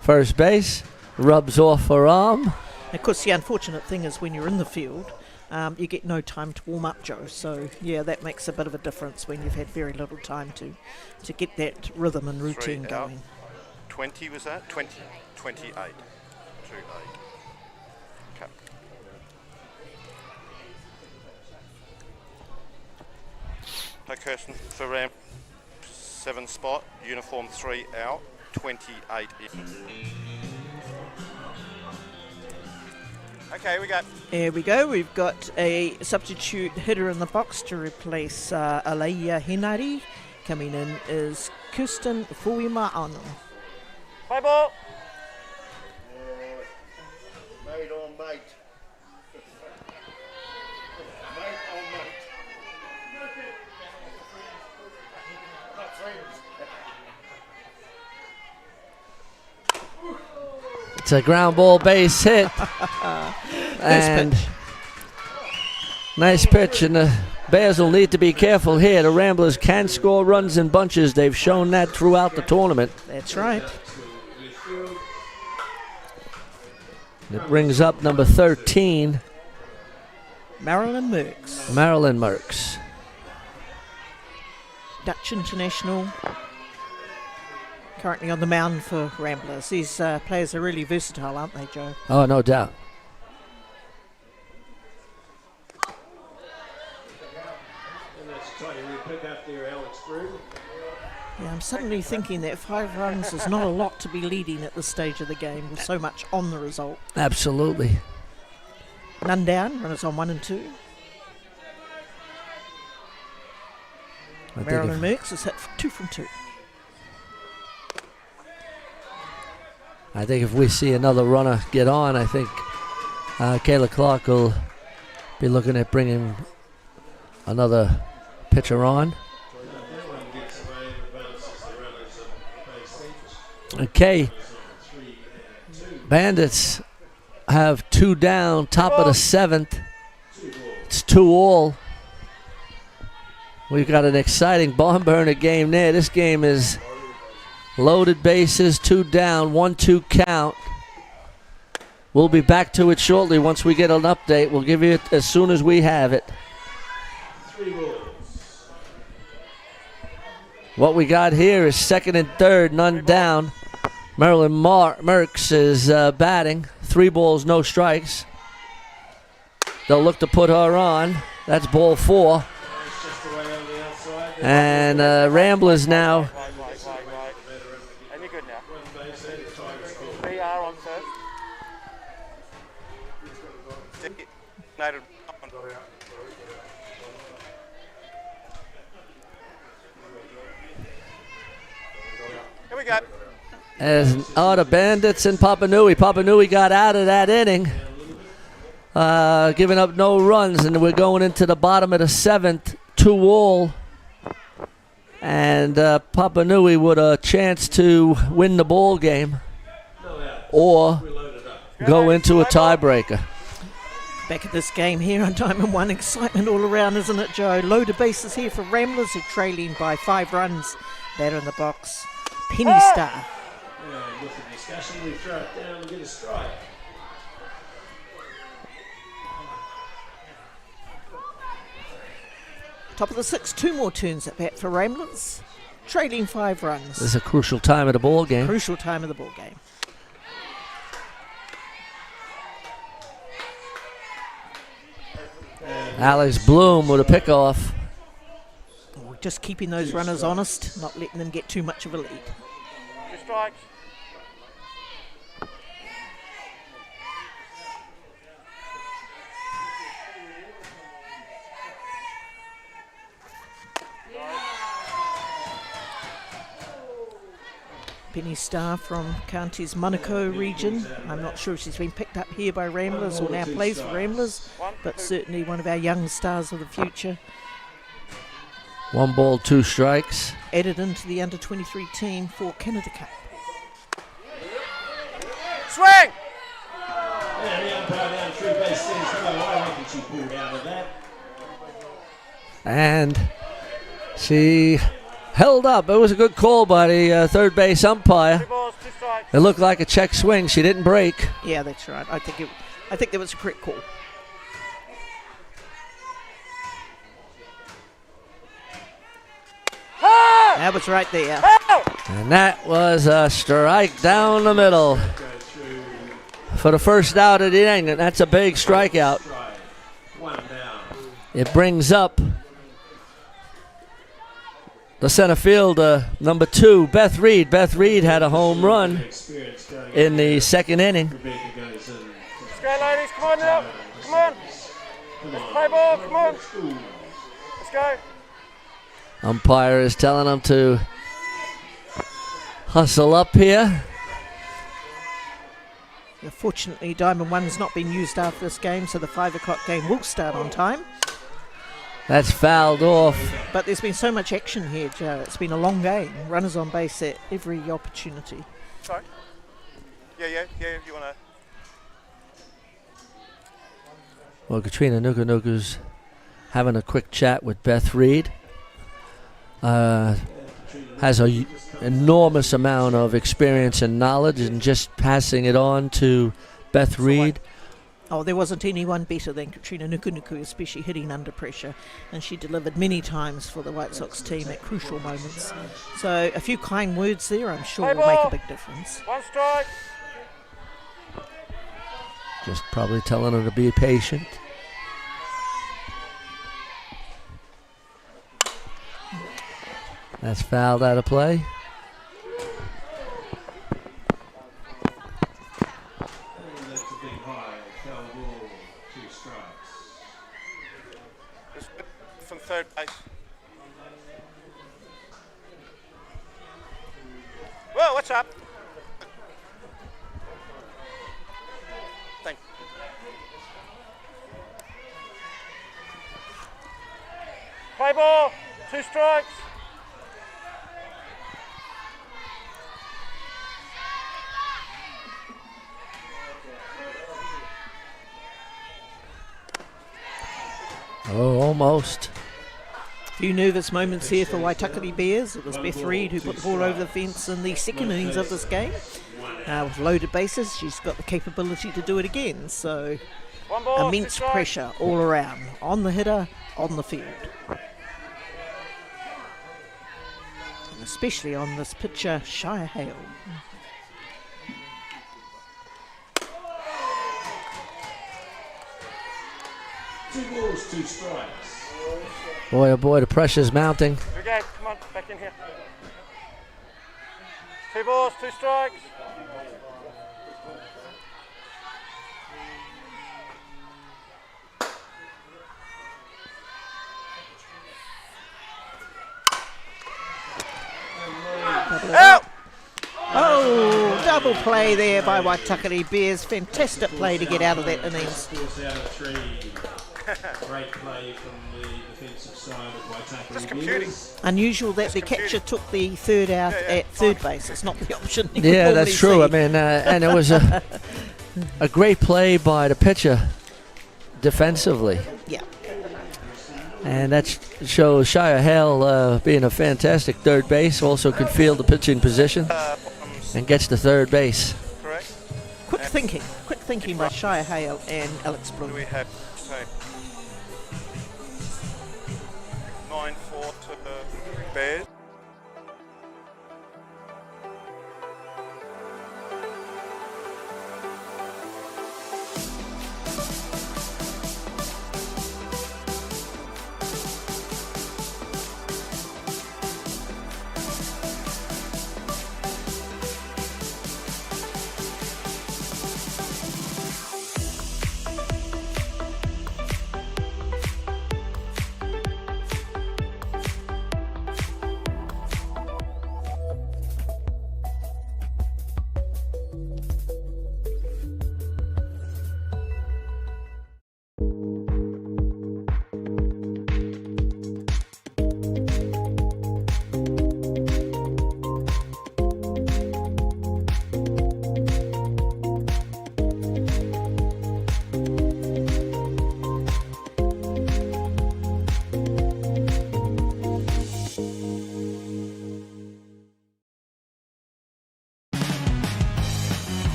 first base, rubs off her arm. Of course, the unfortunate thing is when you're in the field, you get no time to warm up, Joe. So, yeah, that makes a bit of a difference when you've had very little time to get that rhythm and routine 3 out. going. 20 was that? 28. 2-8. Okay. Hi Kirsten, for 7 spot, uniform 3 out, 28 in. Okay, we got. There we go. We've got a substitute hitter in the box to replace Alaya Henari. Coming in is Kirsten Fuima'ano. Play ball! Mate on mate. Mate on mate. Not friends. It's a ground ball base hit. And nice pitch, and the Bears will need to be careful here. The Ramblers can score runs in bunches. They've shown that throughout the tournament. That's right. It brings up number 13, Marilyn Merckx. Marilyn Merckx. Dutch international. Currently on the mound for Ramblers. These players are really versatile, aren't they, Joe? Oh, no doubt. Yeah, I'm suddenly thinking that 5 runs is not a lot to be leading at this stage of the game with so much on the result. Absolutely. None down, runners on 1 and 2. Marilyn Merckx has hit 2 from 2. I think if we see another runner get on, I think Kayla Clark will be looking at bringing another pitcher on. Okay. Bandits have 2 down, top of the 7th. It's 2 all. We've got an exciting barn burner game there. This game is loaded bases, 2 down, 1-2 count. We'll be back to it shortly once we get an update. We'll give you it as soon as we have it. What we got here is 2nd and 3rd, none down. Marilyn Merckx is batting. 3 balls, no strikes. They'll look to put her on. That's ball 4. And Ramblers now. And you're good now. VR on first. Here we go. As the Bandits and Papa Nui. Papa Nui got out of that inning, giving up no runs, and we're going into the bottom of the 7th, 2 all. And Papa Nui with a chance to win the ball game or go into a tiebreaker. Back at this game here on Diamond 1, excitement all around, isn't it, Joe? Loaded bases here for Ramblers, who are trailing by 5 runs. Batter in the box, Penny Star. With the discussion, we throw it down and get a strike. Top of the 6th, 2 more turns at bat for Ramblers, trailing 5 runs. This is a crucial time of the ball game. Crucial time of the ball game. Alex Bloom with a pickoff. Just keeping those runners honest, not letting them get too much of a lead. 2 strikes. Penny Star from County's Monaco region. I'm not sure if she's been picked up here by Ramblers or now plays for Ramblers, but certainly one of our young stars of the future. 1 ball, 2 strikes. Added into the under-23 team for Canada Cup. Swing! Yeah, the umpire down 3 base says no. I reckon she pulled out of that. And she held up. It was a good call by the third base umpire. 2 balls, 2 strikes. It looked like a check swing. She didn't break. Yeah, that's right. I think that was a correct call. That was right there. And that was a strike down the middle for the first out of the inning. And that's a big strikeout. It brings up the center fielder, number 2, Beth Reed. Beth Reed had a home run in the 2nd inning. Let's go, ladies. Come on now. Come on. Let's play ball. Come on. Let's go. Umpire is telling them to hustle up here. Yeah, fortunately, Diamond 1 has not been used after this game, so the 5 o'clock game will start on time. That's fouled off. But there's been so much action here, Joe. It's been a long game. Runners on base at every opportunity. Sorry. Yeah, if you want to. Well, Katrina Nukunuku's having a quick chat with Beth Reed. Has a enormous amount of experience and knowledge, and just passing it on to Beth Reed. Oh, there wasn't anyone better than Katrina Nukunuku, especially hitting under pressure, and she delivered many times for the White Sox team at crucial moments. So a few kind words there, I'm sure, will make a big difference. 1 strike. Just probably telling her to be patient. That's fouled out of play. That's a big high. Foul ball, 2 strikes. From third base. Whoa, what's up? Thank you. Play ball, 2 strikes. Oh, almost. A few nervous moments here for Waitakere Bears. It was Beth Reed who put the ball over the fence in the second innings of this game. With loaded bases, she's got the capability to do it again. So immense pressure all around, on the hitter, on the field. And especially on this pitcher, Shire Hale. Two balls, 2 strikes. Boy, oh boy, the pressure's mounting. Okay, come on, back in here. 2 balls, 2 strikes. Out! Oh, double play there by Waitakere Bears. Fantastic play to get out of that innings. Force out of 3. Great play from the defensive side of Waitakere. Just computing. Unusual that the catcher took the third out at third base. It's not the option. you Yeah, would that's true. normally I mean, and it was a great play by the pitcher defensively. Yeah. And that shows Shire Hale being a fantastic third base, also can field the pitching position and gets to third base. Correct. Quick thinking by Shire Hale and Alex Bloom. We have 9-4 to the Bears.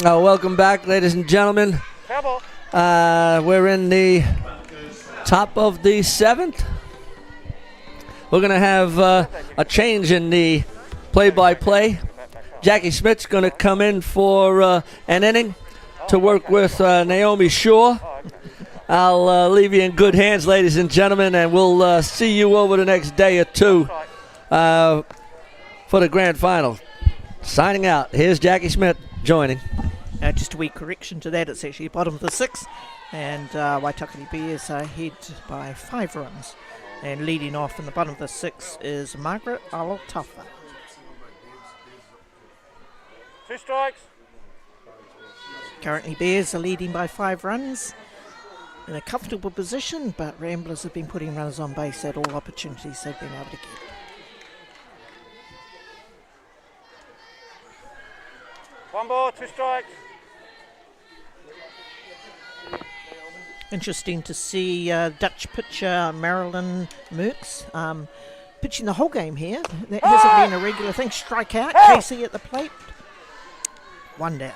Welcome back, ladies and gentlemen. We're in the top of the 7th. We're going to have a change in the play-by-play. Jackie Smith's going to come in for an inning to work with Naomi Shaw. I'll leave you in good hands, ladies and gentlemen, and we'll see you over the next day or two for the grand final. Signing out. Here's Jackie Smith joining. Just a wee correction to that, it's actually bottom of the 6th, and Waitakere Bears are ahead by 5 runs And leading off in the bottom of the 6 is Margaret Alotafa. 2 strikes. Currently Bears are leading by 5 runs in a comfortable position, but Ramblers have been putting runners on base at all opportunities they've been able to get. One ball, 2 strikes. Interesting to see Dutch pitcher Marilyn Merckx pitching the whole game here. That hasn't been a regular thing. Strikeout, Casey at the plate. 1 down.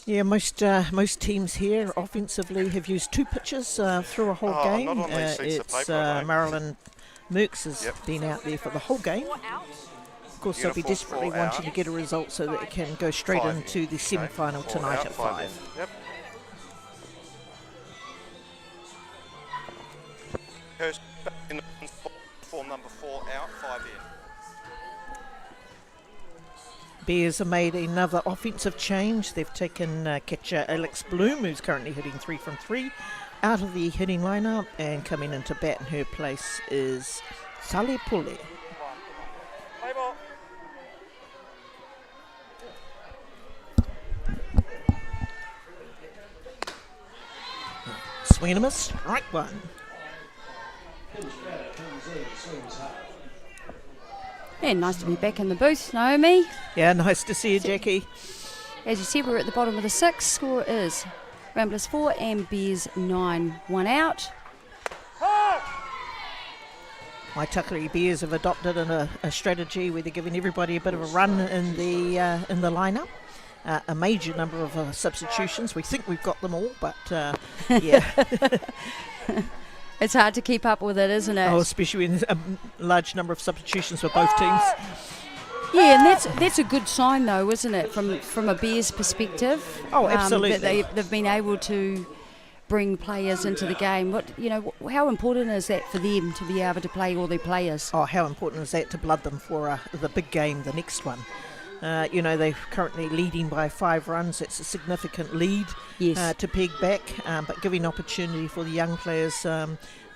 Yeah, most teams here offensively have used 2 pitchers through a whole game. Not on these sheets of It's paper, Marilyn Merckx has been out there for the whole game. Of course, they'll be desperately wanting to get a result so that it can go straight into the semi-final tonight at 5. Yep. Hurst in form number 4 out, 5 in. Bears have made another offensive change. They've taken catcher Alex Bloom, who's currently hitting 3 from 3, out of the hitting lineup, and coming into bat in her place is Sally Pulley. Swing and a miss, strike 1. And nice to be back in the booth, Naomi. Yeah, nice to see you, Jackie. As you said, we're at the bottom of the 6. Score is Ramblers 4 and Bears 9. 1 out. My Tuckery Bears have adopted a strategy where they're giving everybody a bit of a run in the lineup. A major number of substitutions. We think we've got them all, but yeah. It's hard to keep up with it, isn't it? Oh, especially in a large number of substitutions for both teams. Yeah, and that's a good sign, though, isn't it, from a Bears perspective? Oh, absolutely. That they've been able to bring players into the game. How important is that for them to be able to play all their players? Oh, how important is that to blood them for the big game, the next one? They're currently leading by 5 runs. It's a significant lead to peg back, but giving opportunity for the young players,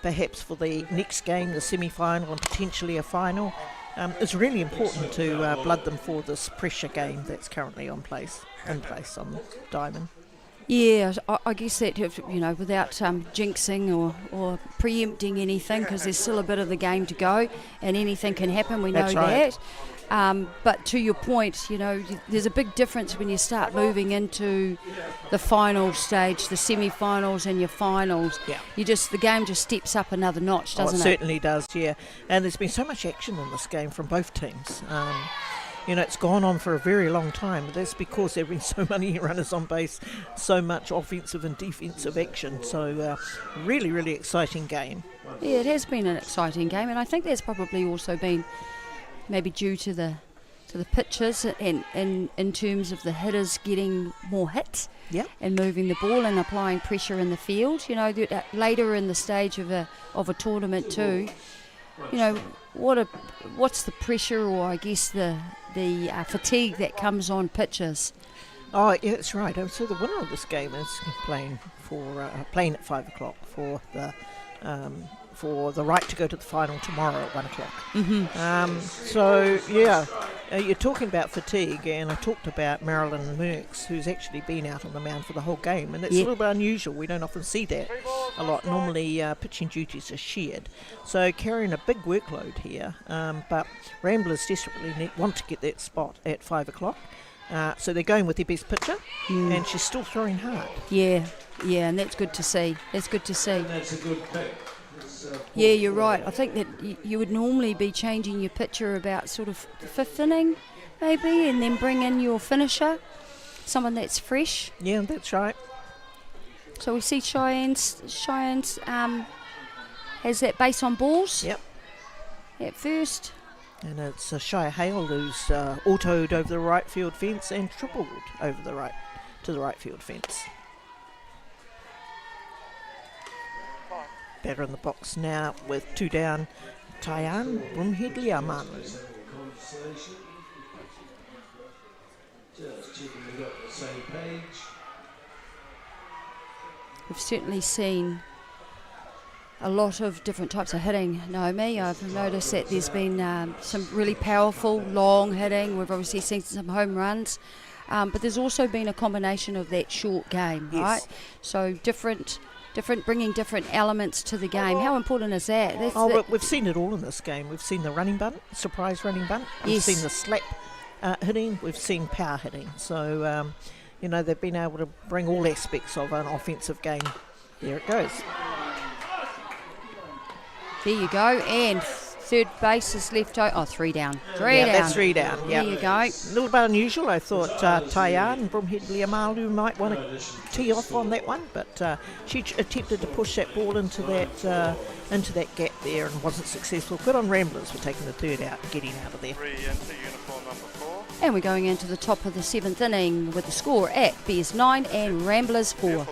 perhaps for the next game, the semi-final and potentially a final, is really important to blood them for this pressure game that's currently in place on the diamond. Yeah, I guess that, without jinxing or preempting anything, because there's still a bit of the game to go and anything can happen, we know that. But to your point, there's a big difference when you start moving into the final stage, the semi-finals and your finals. Yeah. The game just steps up another notch, doesn't it? It certainly does, yeah. And there's been so much action in this game from both teams. It's gone on for a very long time. That's because there have been so many runners on base, so much offensive and defensive action. So really, really exciting game. Yeah, it has been an exciting game, and I think there's probably also been maybe due to the pitches and in terms of the hitters getting more hits and moving the ball and applying pressure in the field. Later in the stage of a tournament too, what's the pressure, or I guess the fatigue that comes on pitches? Oh, yeah, that's right. So the winner of this game is playing at 5 o'clock for the right to go to the final tomorrow at 1 o'clock. Mm-hmm. You're talking about fatigue, and I talked about Marilyn Merckx, who's actually been out on the mound for the whole game, and that's a little bit unusual. We don't often see that a lot. Normally pitching duties are shared, so carrying a big workload here, but Ramblers desperately want to get that spot at 5 o'clock. So they're going with their best pitcher, and she's still throwing hard. Yeah, and that's good to see. That's good to see. And that's a good pick. Yeah, you're right. I think that you would normally be changing your pitcher about sort of the 5th inning, maybe, and then bring in your finisher, someone that's fresh. Yeah, that's right. So we see Cheyenne's has that base on balls. Yep. At first. And it's Shire Hale who's autoed over the right field fence and tripled over to the right field fence. Better in the box now with 2 down, Tyann Brumhidliaman. Just checking we got the same page. we've certainly seen a lot of different types of hitting, Naomi. I've noticed that there's been some really powerful, long hitting. We've obviously seen some home runs. But there's also been a combination of that short game, right? So bringing different elements to the game. How important is that? We've seen it all in this game. We've seen the running bunt, surprise running bunt. We've seen the slap hitting. We've seen power hitting. So, they've been able to bring all aspects of an offensive game. There it goes. There you go. And third base is left out. Oh, 3 down. Three down. That's 3 down. Yeah. There you go. A little bit unusual. I thought Taya and Bromhead Liamalu might want to tee off on that one, but she attempted to push that ball into that gap there and wasn't successful. Good on Ramblers for taking the third out and getting out of there. And we're going into the top of the 7th inning with the score at Bears 9 and Ramblers 4.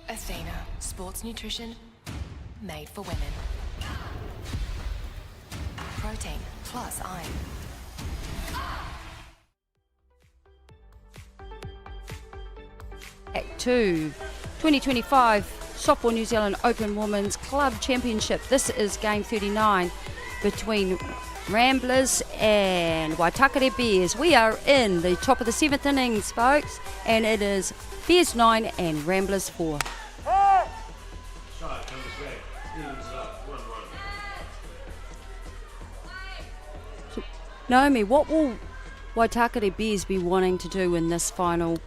Athena, sports nutrition made for women. Protein plus iron. Act 2, 2025 Softball New Zealand Open Women's Club Championship. This is game 39 between Ramblers and Waitakere Bears. We are in the top of the 7th innings, folks, and it is Bears 9 and Ramblers 4. So, Naomi, what will Waitakere Bears be wanting to do in this final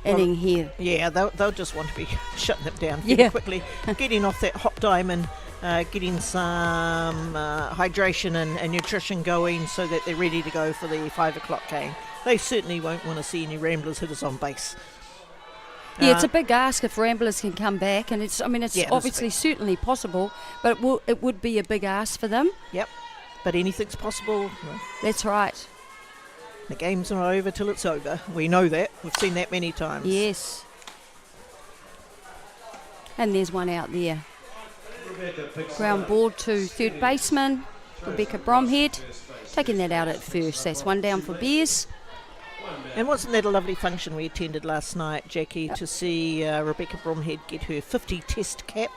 inning here? Yeah, they'll just want to be shutting it down very quickly, getting off that hot diamond, getting some hydration and nutrition going so that they're ready to go for the 5 o'clock game. They certainly won't want to see any Ramblers hitters on base. Yeah, it's a big ask if Ramblers can come back, and it's obviously certainly possible, but it would be a big ask for them. Yep, but anything's possible. That's right. The game's not over till it's over. We know that. We've seen that many times. Yes. And there's one out there. Ground ball to third baseman, Rebecca Bromhead, taking that out at first. That's one down for Bears. And wasn't that a lovely function we attended last night, Jackie, to see Rebecca Bromhead get her 50 test cap,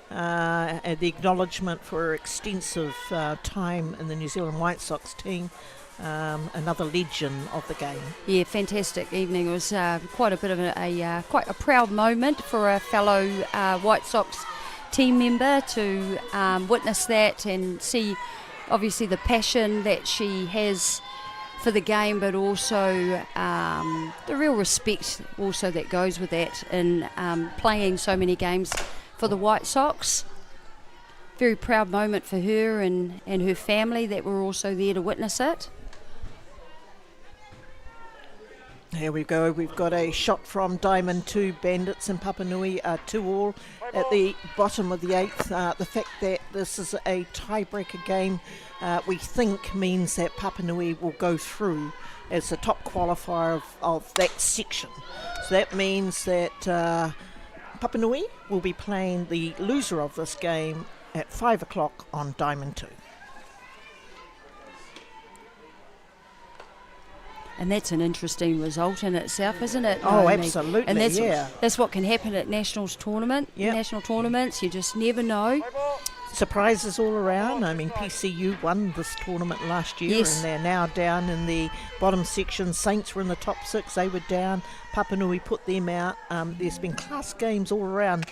and the acknowledgement for her extensive time in the New Zealand White Sox team. Another legend of the game. Yeah, fantastic evening. It was quite a bit of quite a proud moment for a fellow White Sox team member to witness that and see obviously the passion that she has for the game, but also the real respect also that goes with that in playing so many games for the White Sox. Very proud moment for her and her family that were also there to witness it. Here we go. We've got a shot from Diamond 2 Bandits and Papanui 2-all at the bottom of the 8th. The fact that this is a tiebreaker game, we think means that Papanui will go through as the top qualifier of that section. So that means that Papanui will be playing the loser of this game at 5 o'clock on Diamond 2. And that's an interesting result in itself, isn't it? Oh, Naomi? absolutely, And that's what can happen at nationals tournament. Yep. National tournaments, you just never know. Surprises all around. I mean, PCU won this tournament last year, Yes. and they're now down in the bottom section. Saints were in the top 6, they were down. Papanui put them out. There's been class games all around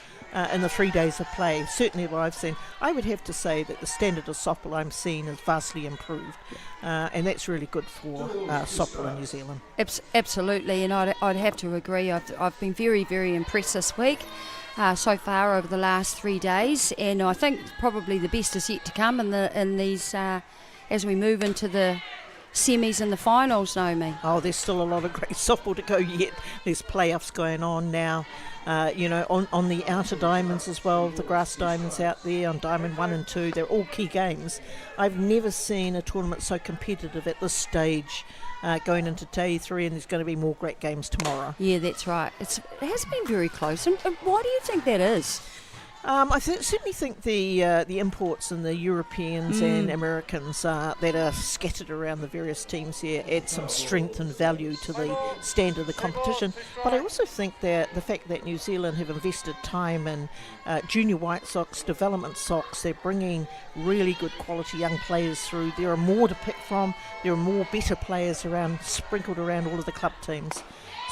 in the 3 days of play. Certainly what I've seen. I would have to say that the standard of softball I'm seeing is vastly improved, and that's really good for softball in New Zealand. Absolutely, and I'd have to agree. I've been very, very impressed this week. So far over the last 3 days, and I think probably the best is yet to come in these as we move into the semis and the finals, Naomi. Oh, there's still a lot of great softball to go yet. There's playoffs going on now, on the outer diamonds as well, the grass diamonds out there on Diamond 1 and 2. They're all key games. I've never seen a tournament so competitive at this stage. Going into day 3, and there's going to be more great games tomorrow. Yeah, that's right. It has been very close. And why do you think that is? I certainly think the imports and the Europeans and Americans that are scattered around the various teams here add some strength and value to the standard of the competition. But I also think that the fact that New Zealand have invested time in junior White Sox, development Sox, they're bringing really good quality young players through. There are more to pick from. There are more better players around, sprinkled around all of the club teams.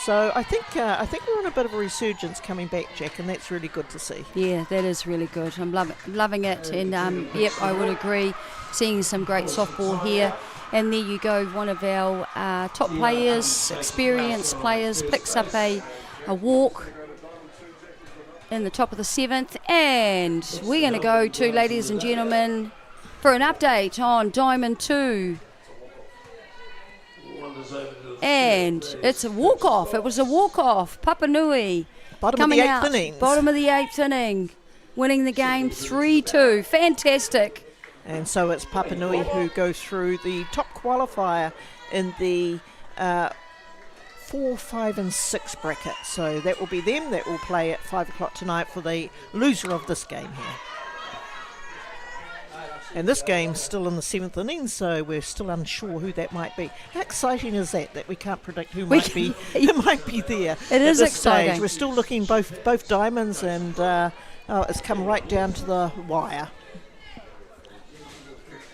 So I think we're on a bit of a resurgence coming back, Jack, and that's really good to see. Yeah, that is really good. I'm loving it, and yep, I would agree. Seeing some great softball here, and there you go. One of our top players, experienced players, picks up a walk in the top of the 7th, and we're going to go to, ladies and gentlemen, for an update on Diamond 2. And it's a walk-off. It was a walk-off. Papanui Bottom of the 8th innings. Bottom of the 8th inning. Winning the game 3-2. Fantastic. And so it's Papanui who goes through the top qualifier in the 4, 5 and 6 bracket. So that will be them that will play at 5 o'clock tonight for the loser of this game here. And this game's still in the 7th inning, so we're still unsure who that might be. How exciting is that we can't predict who might be there? It is this exciting. Stage. We're still looking both diamonds, and it's come right down to the wire.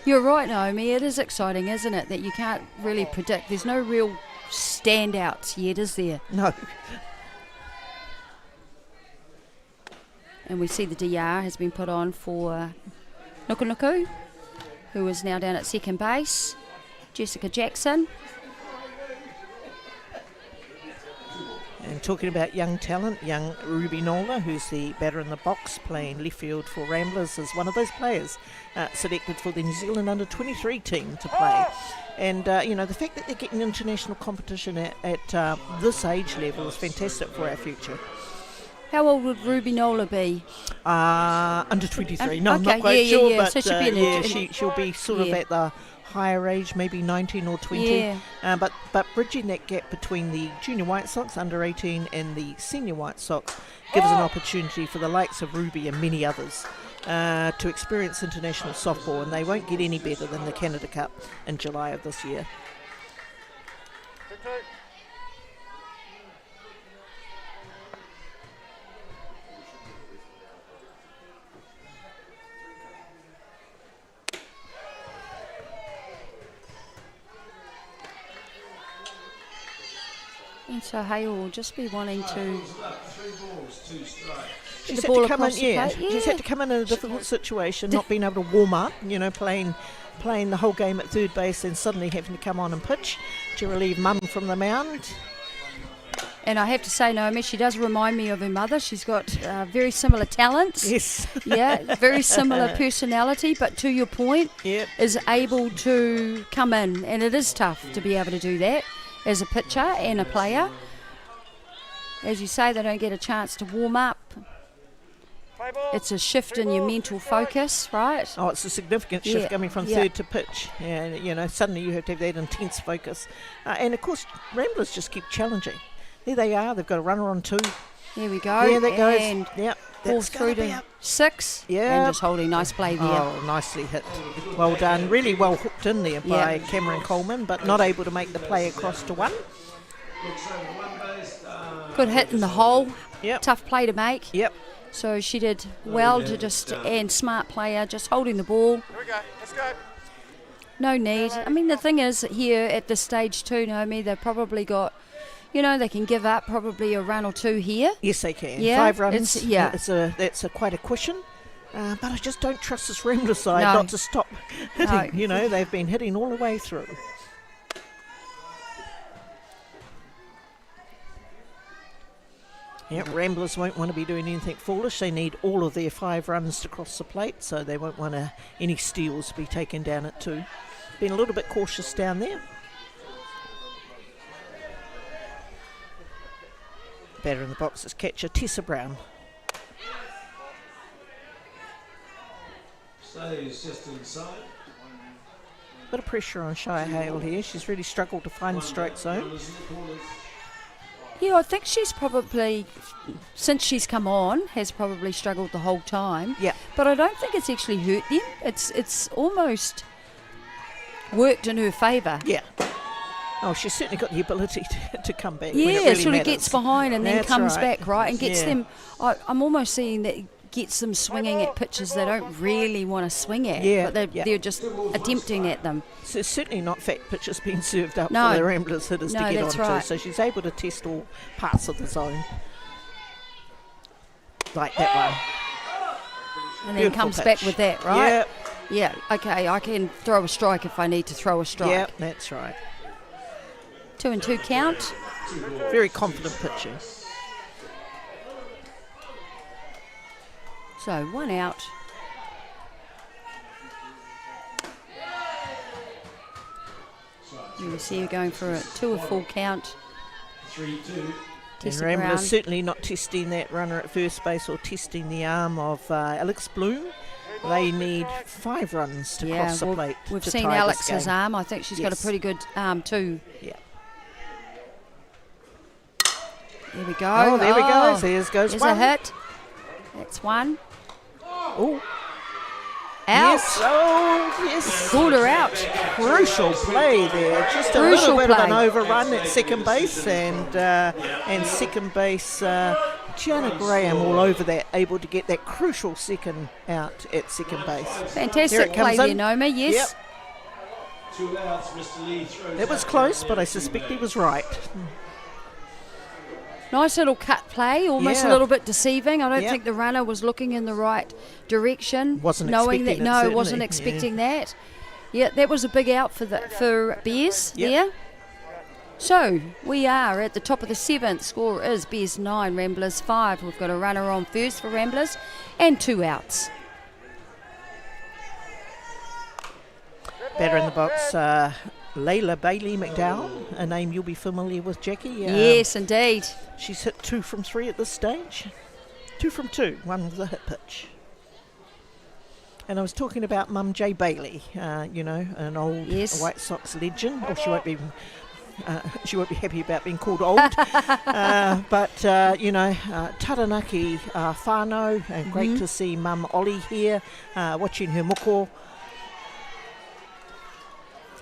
You're right, Naomi. It is exciting, isn't it, that you can't really predict. There's no real standouts yet, is there? No. And we see the DR has been put on for Nuku, who is now down at second base. Jessica Jackson. And talking about young talent, young Ruby Nola, who's the batter in the box, playing left field for Ramblers, is one of those players selected for the New Zealand under-23 team to play. And, the fact that they're getting international competition at this age level is fantastic for our future. How old would Ruby Nola be? Under 23. No, I'm okay, not quite sure, yeah. but So she'll be sort of at the higher age, maybe 19 or 20. Yeah. But bridging that gap between the junior White Sox, under 18, and the senior White Sox gives an opportunity for the likes of Ruby and many others to experience international softball, and they won't get any better than the Canada Cup in July of this year. And so Hale will just be wanting to... She's had to come in, She's had to come in a difficult situation, not being able to warm up, playing the whole game at third base, and suddenly having to come on and pitch to relieve Mum from the mound. And I have to say, Naomi, she does remind me of her mother. She's got very similar talents. Yes. Yeah, very similar personality, but to your point, is able to come in. And it is tough to be able to do that as a pitcher and a player. As you say, they don't get a chance to warm up. It's a shift in your mental focus, right? Oh, it's a significant shift coming from third to pitch. Yeah, suddenly you have to have that intense focus. And of course, Ramblers just keep challenging. There they are. They've got a runner on 2. There we go. Yeah, that goes. And Yep. fourth through to 6. Yeah. And just holding. Nice play there. Oh, nicely hit. Well done. Really well hooked in there by Cameron Coleman, but not able to make the play across to 1. Good hit in the hole. Yep. Tough play to make. Yep. So she did well to just, and smart player, just holding the ball. Here we go. Let's go. No need. I mean, the thing is here at this stage too, Naomi, they've probably got, they can give up probably a run or 2 here. Yes, they can. Yeah, 5 runs. it's That's quite a cushion. But I just don't trust this Ramblers side No. not to stop hitting. No. They've been hitting all the way through. Yep, Ramblers won't want to be doing anything foolish. They need all of their 5 runs to cross the plate, so they won't want any steals to be taken down at 2. Been a little bit cautious down there. Batter in the box is catcher Tessa Brown. Stays just inside. Bit of pressure on Shire Hale here. She's really struggled to find the strike zone. Yeah, I think she's probably, since she's come on, has probably struggled the whole time. Yeah. But I don't think it's actually hurt them. It's almost worked in her favour. Yeah. Oh, she's certainly got the ability to come back. Yeah, when it really sort of matters. gets behind and then That's comes right. back, right? And gets Yeah. them, I'm almost seeing that gets them swinging at pitches they don't really want to swing at. Yeah, But yeah. they're just attempting at them. So it's certainly not fat pitches being served up No. for the Ramblers hitters No, to get that's onto. right. So she's able to test all parts of the zone. Like that one. And then Beautiful comes pitch. back with that, right? Yep. Yeah, okay, I can throw a strike if I need to throw a strike. Yep, that's right. 2-2 count. Very confident pitcher. So 1 out. You see her going for a full count. 3-2. And Tessa Brown. Ramblers certainly not testing that runner at first base or testing the arm of Alex Bloom. They need 5 runs to cross the plate. We've to seen tie this Alex's game. arm. I think she's got a Yes. pretty good arm too. Yeah. There we go. Oh, there we go. There's goes There's one. a hit. That's 1. Oh. Out. Yes. Oh, yes. Pulled her out. Crucial play there. Just a Crucial little bit of an play. overrun at second base, and second base Gianna Graham all over that, able to get that crucial second out at second base. Fantastic Here it play comes there, in. Noma. Yes. Yep. 2 outs. Mr. Lee throws. It was out. close, but I suspect he was right. Nice little cut play, almost a Yeah. little bit deceiving. I don't Yep. think the runner was looking in the right direction. Wasn't knowing expecting that. it, No, wasn't certainly. expecting that. Yeah, that was a big out for Bears Yep. there. So we are at the top of the 7th. Score is Bears 9, Ramblers 5. We've got a runner on first for Ramblers and 2 outs. Batter in the box, Layla Bailey McDowell, a name you'll be familiar with, Jackie. Yes, indeed. She's hit 2 from 3 at this stage. 2 from 2, 1 with a hit pitch. And I was talking about Mum Jay Bailey, an old Yes. White Sox legend. Oh, she won't be happy about being called old. Taranaki whānau, and great to see Mum Ollie here, watching her moko.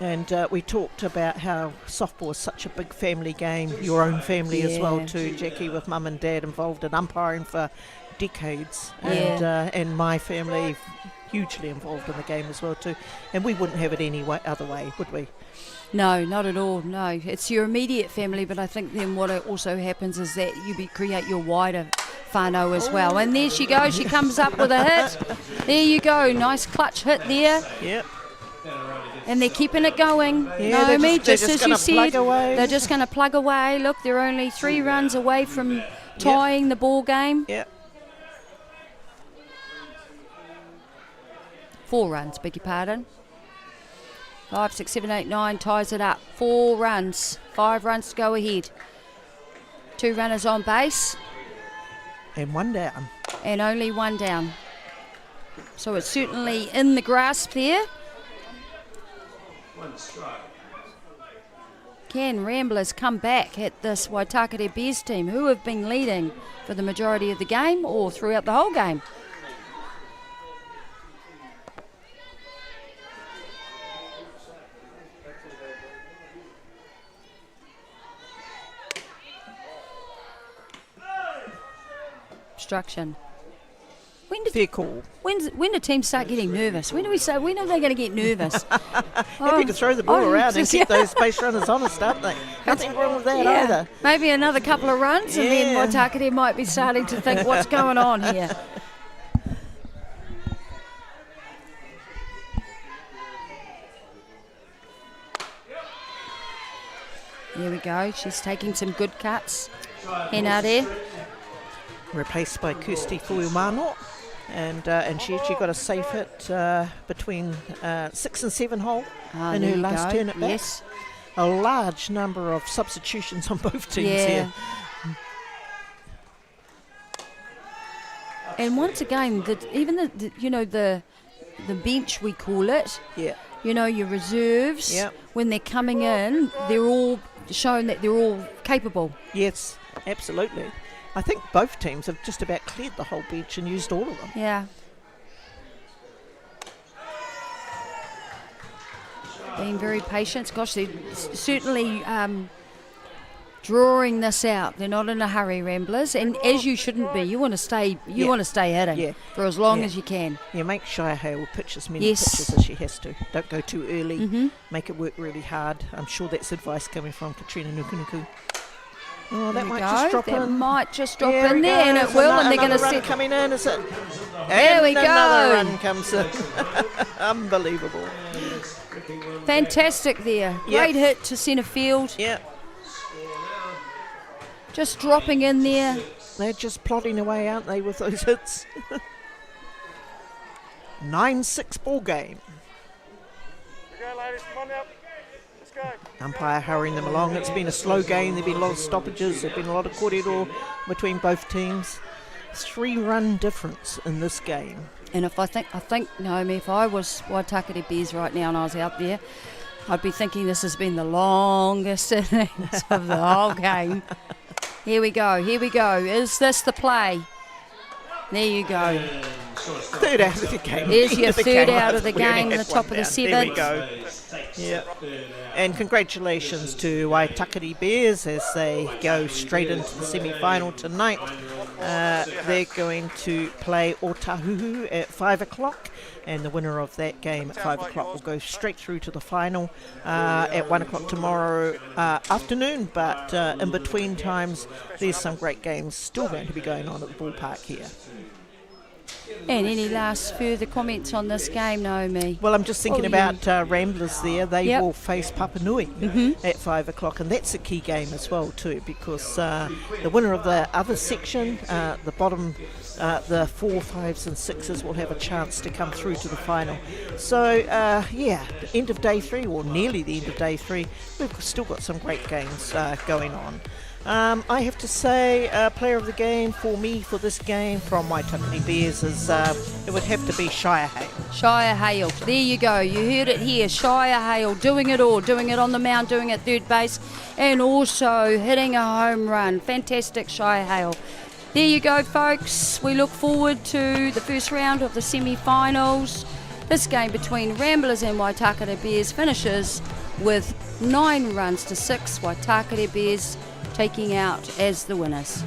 And we talked about how softball is such a big family game, your own family as well too, Jackie, with Mum and Dad involved in umpiring for decades. And my family hugely involved in the game as well too. And we wouldn't have it any other way, would we? No, not at all. No, it's your immediate family, but I think then what also happens is that you create your wider whānau as well. And there she goes. She comes up with a hit. There you go. Nice clutch hit there. Yep. And they're keeping it going. Yeah, Naomi, they're just just as you gonna plug said, away. they're just going to plug away. Look, they're only 3 runs away from tying the ball game. Yep. 4 runs, beg your pardon. 5, 6, 7, 8, 9 ties it up. 4 runs. 5 runs to go ahead. 2 runners on base. And 1 down. And only 1 down. So it's certainly in the grasp there. 1 strike. Can Ramblers come back at this Waitakere Bears team, who have been leading for the majority of the game or throughout the whole game? Obstruction. Fair call. When do teams start getting nervous? When are they going to get nervous? Happy to throw the ball around and keep those base runners honest, aren't they? Nothing wrong with that either. Maybe another couple of runs and then Waitakere might be starting to think what's going on here. Here we go. She's taking some good cuts. Henare. Replaced by Kirsty Fuiumano. And she actually got a safe hit between 6 and 7 hole in her last turn at bat. Yes. A large number of substitutions on both teams here. And once again, the bench, we call it. Yeah. You know, your reserves. When they're coming in, they're all showing that they're all capable. Yes, absolutely. I think both teams have just about cleared the whole bench and used all of them. Yeah. Being very patient. Gosh, they're certainly drawing this out. They're not in a hurry, Ramblers, and as you shouldn't be. You want to stay. You want to stay hitting for as long as you can. Yeah, make Shire Hale pitch as many pitches as she has to. Don't go too early. Make it work really hard. I'm sure that's advice coming from Katrina Nukunuku. Oh, that might just drop in. Might just drop in there, and it will, and they're going to set coming in. Is it? There we go. Another run comes in. Unbelievable. Fantastic there. Great hit to centre field. Yeah. Just dropping in there. They're just plodding away, aren't they, with those hits? 9-6 ball game. Go, ladies, come on up. Let's go. Umpire hurrying them along. It's been a slow game. There've been a lot of stoppages. There've been a lot of corridor between both teams. 3-run difference in this game. And I think, Naomi, if I was Waitakere Bears right now and I was out there, I'd be thinking this has been the longest innings of the whole game. Here we go. Is this the play? There you go. Third out of the game. There's your third out of the game, the top of the 7th. There we go. Yeah. And congratulations to Waitakere Bears as they go straight into the semi-final tonight. They're going to play Otahuhu at 5 o'clock, and the winner of that game at 5 o'clock will go straight through to the final at 1 o'clock tomorrow afternoon. But in between times, there's some great games still going to be going on at the ballpark here. And any last further comments on this game, Naomi? Well, I'm just thinking about Ramblers there. They will face Papanui at 5 o'clock, and that's a key game as well too, because the winner of the other section, the bottom, the 4, 5s and 6s will have a chance to come through to the final. So, end of day 3, or nearly the end of day 3, we've still got some great games going on. I have to say, player of the game for me for this game from Waitakere Bears is, it would have to be Shire Hale. Shire Hale, there you go, you heard it here. Shire Hale doing it all, doing it on the mound, doing it third base, and also hitting a home run. Fantastic, Shire Hale. There you go, folks. We look forward to the first round of the semi-finals. This game between Ramblers and Waitakere Bears finishes with 9 runs to 6. Waitakere Bears taking out as the winners.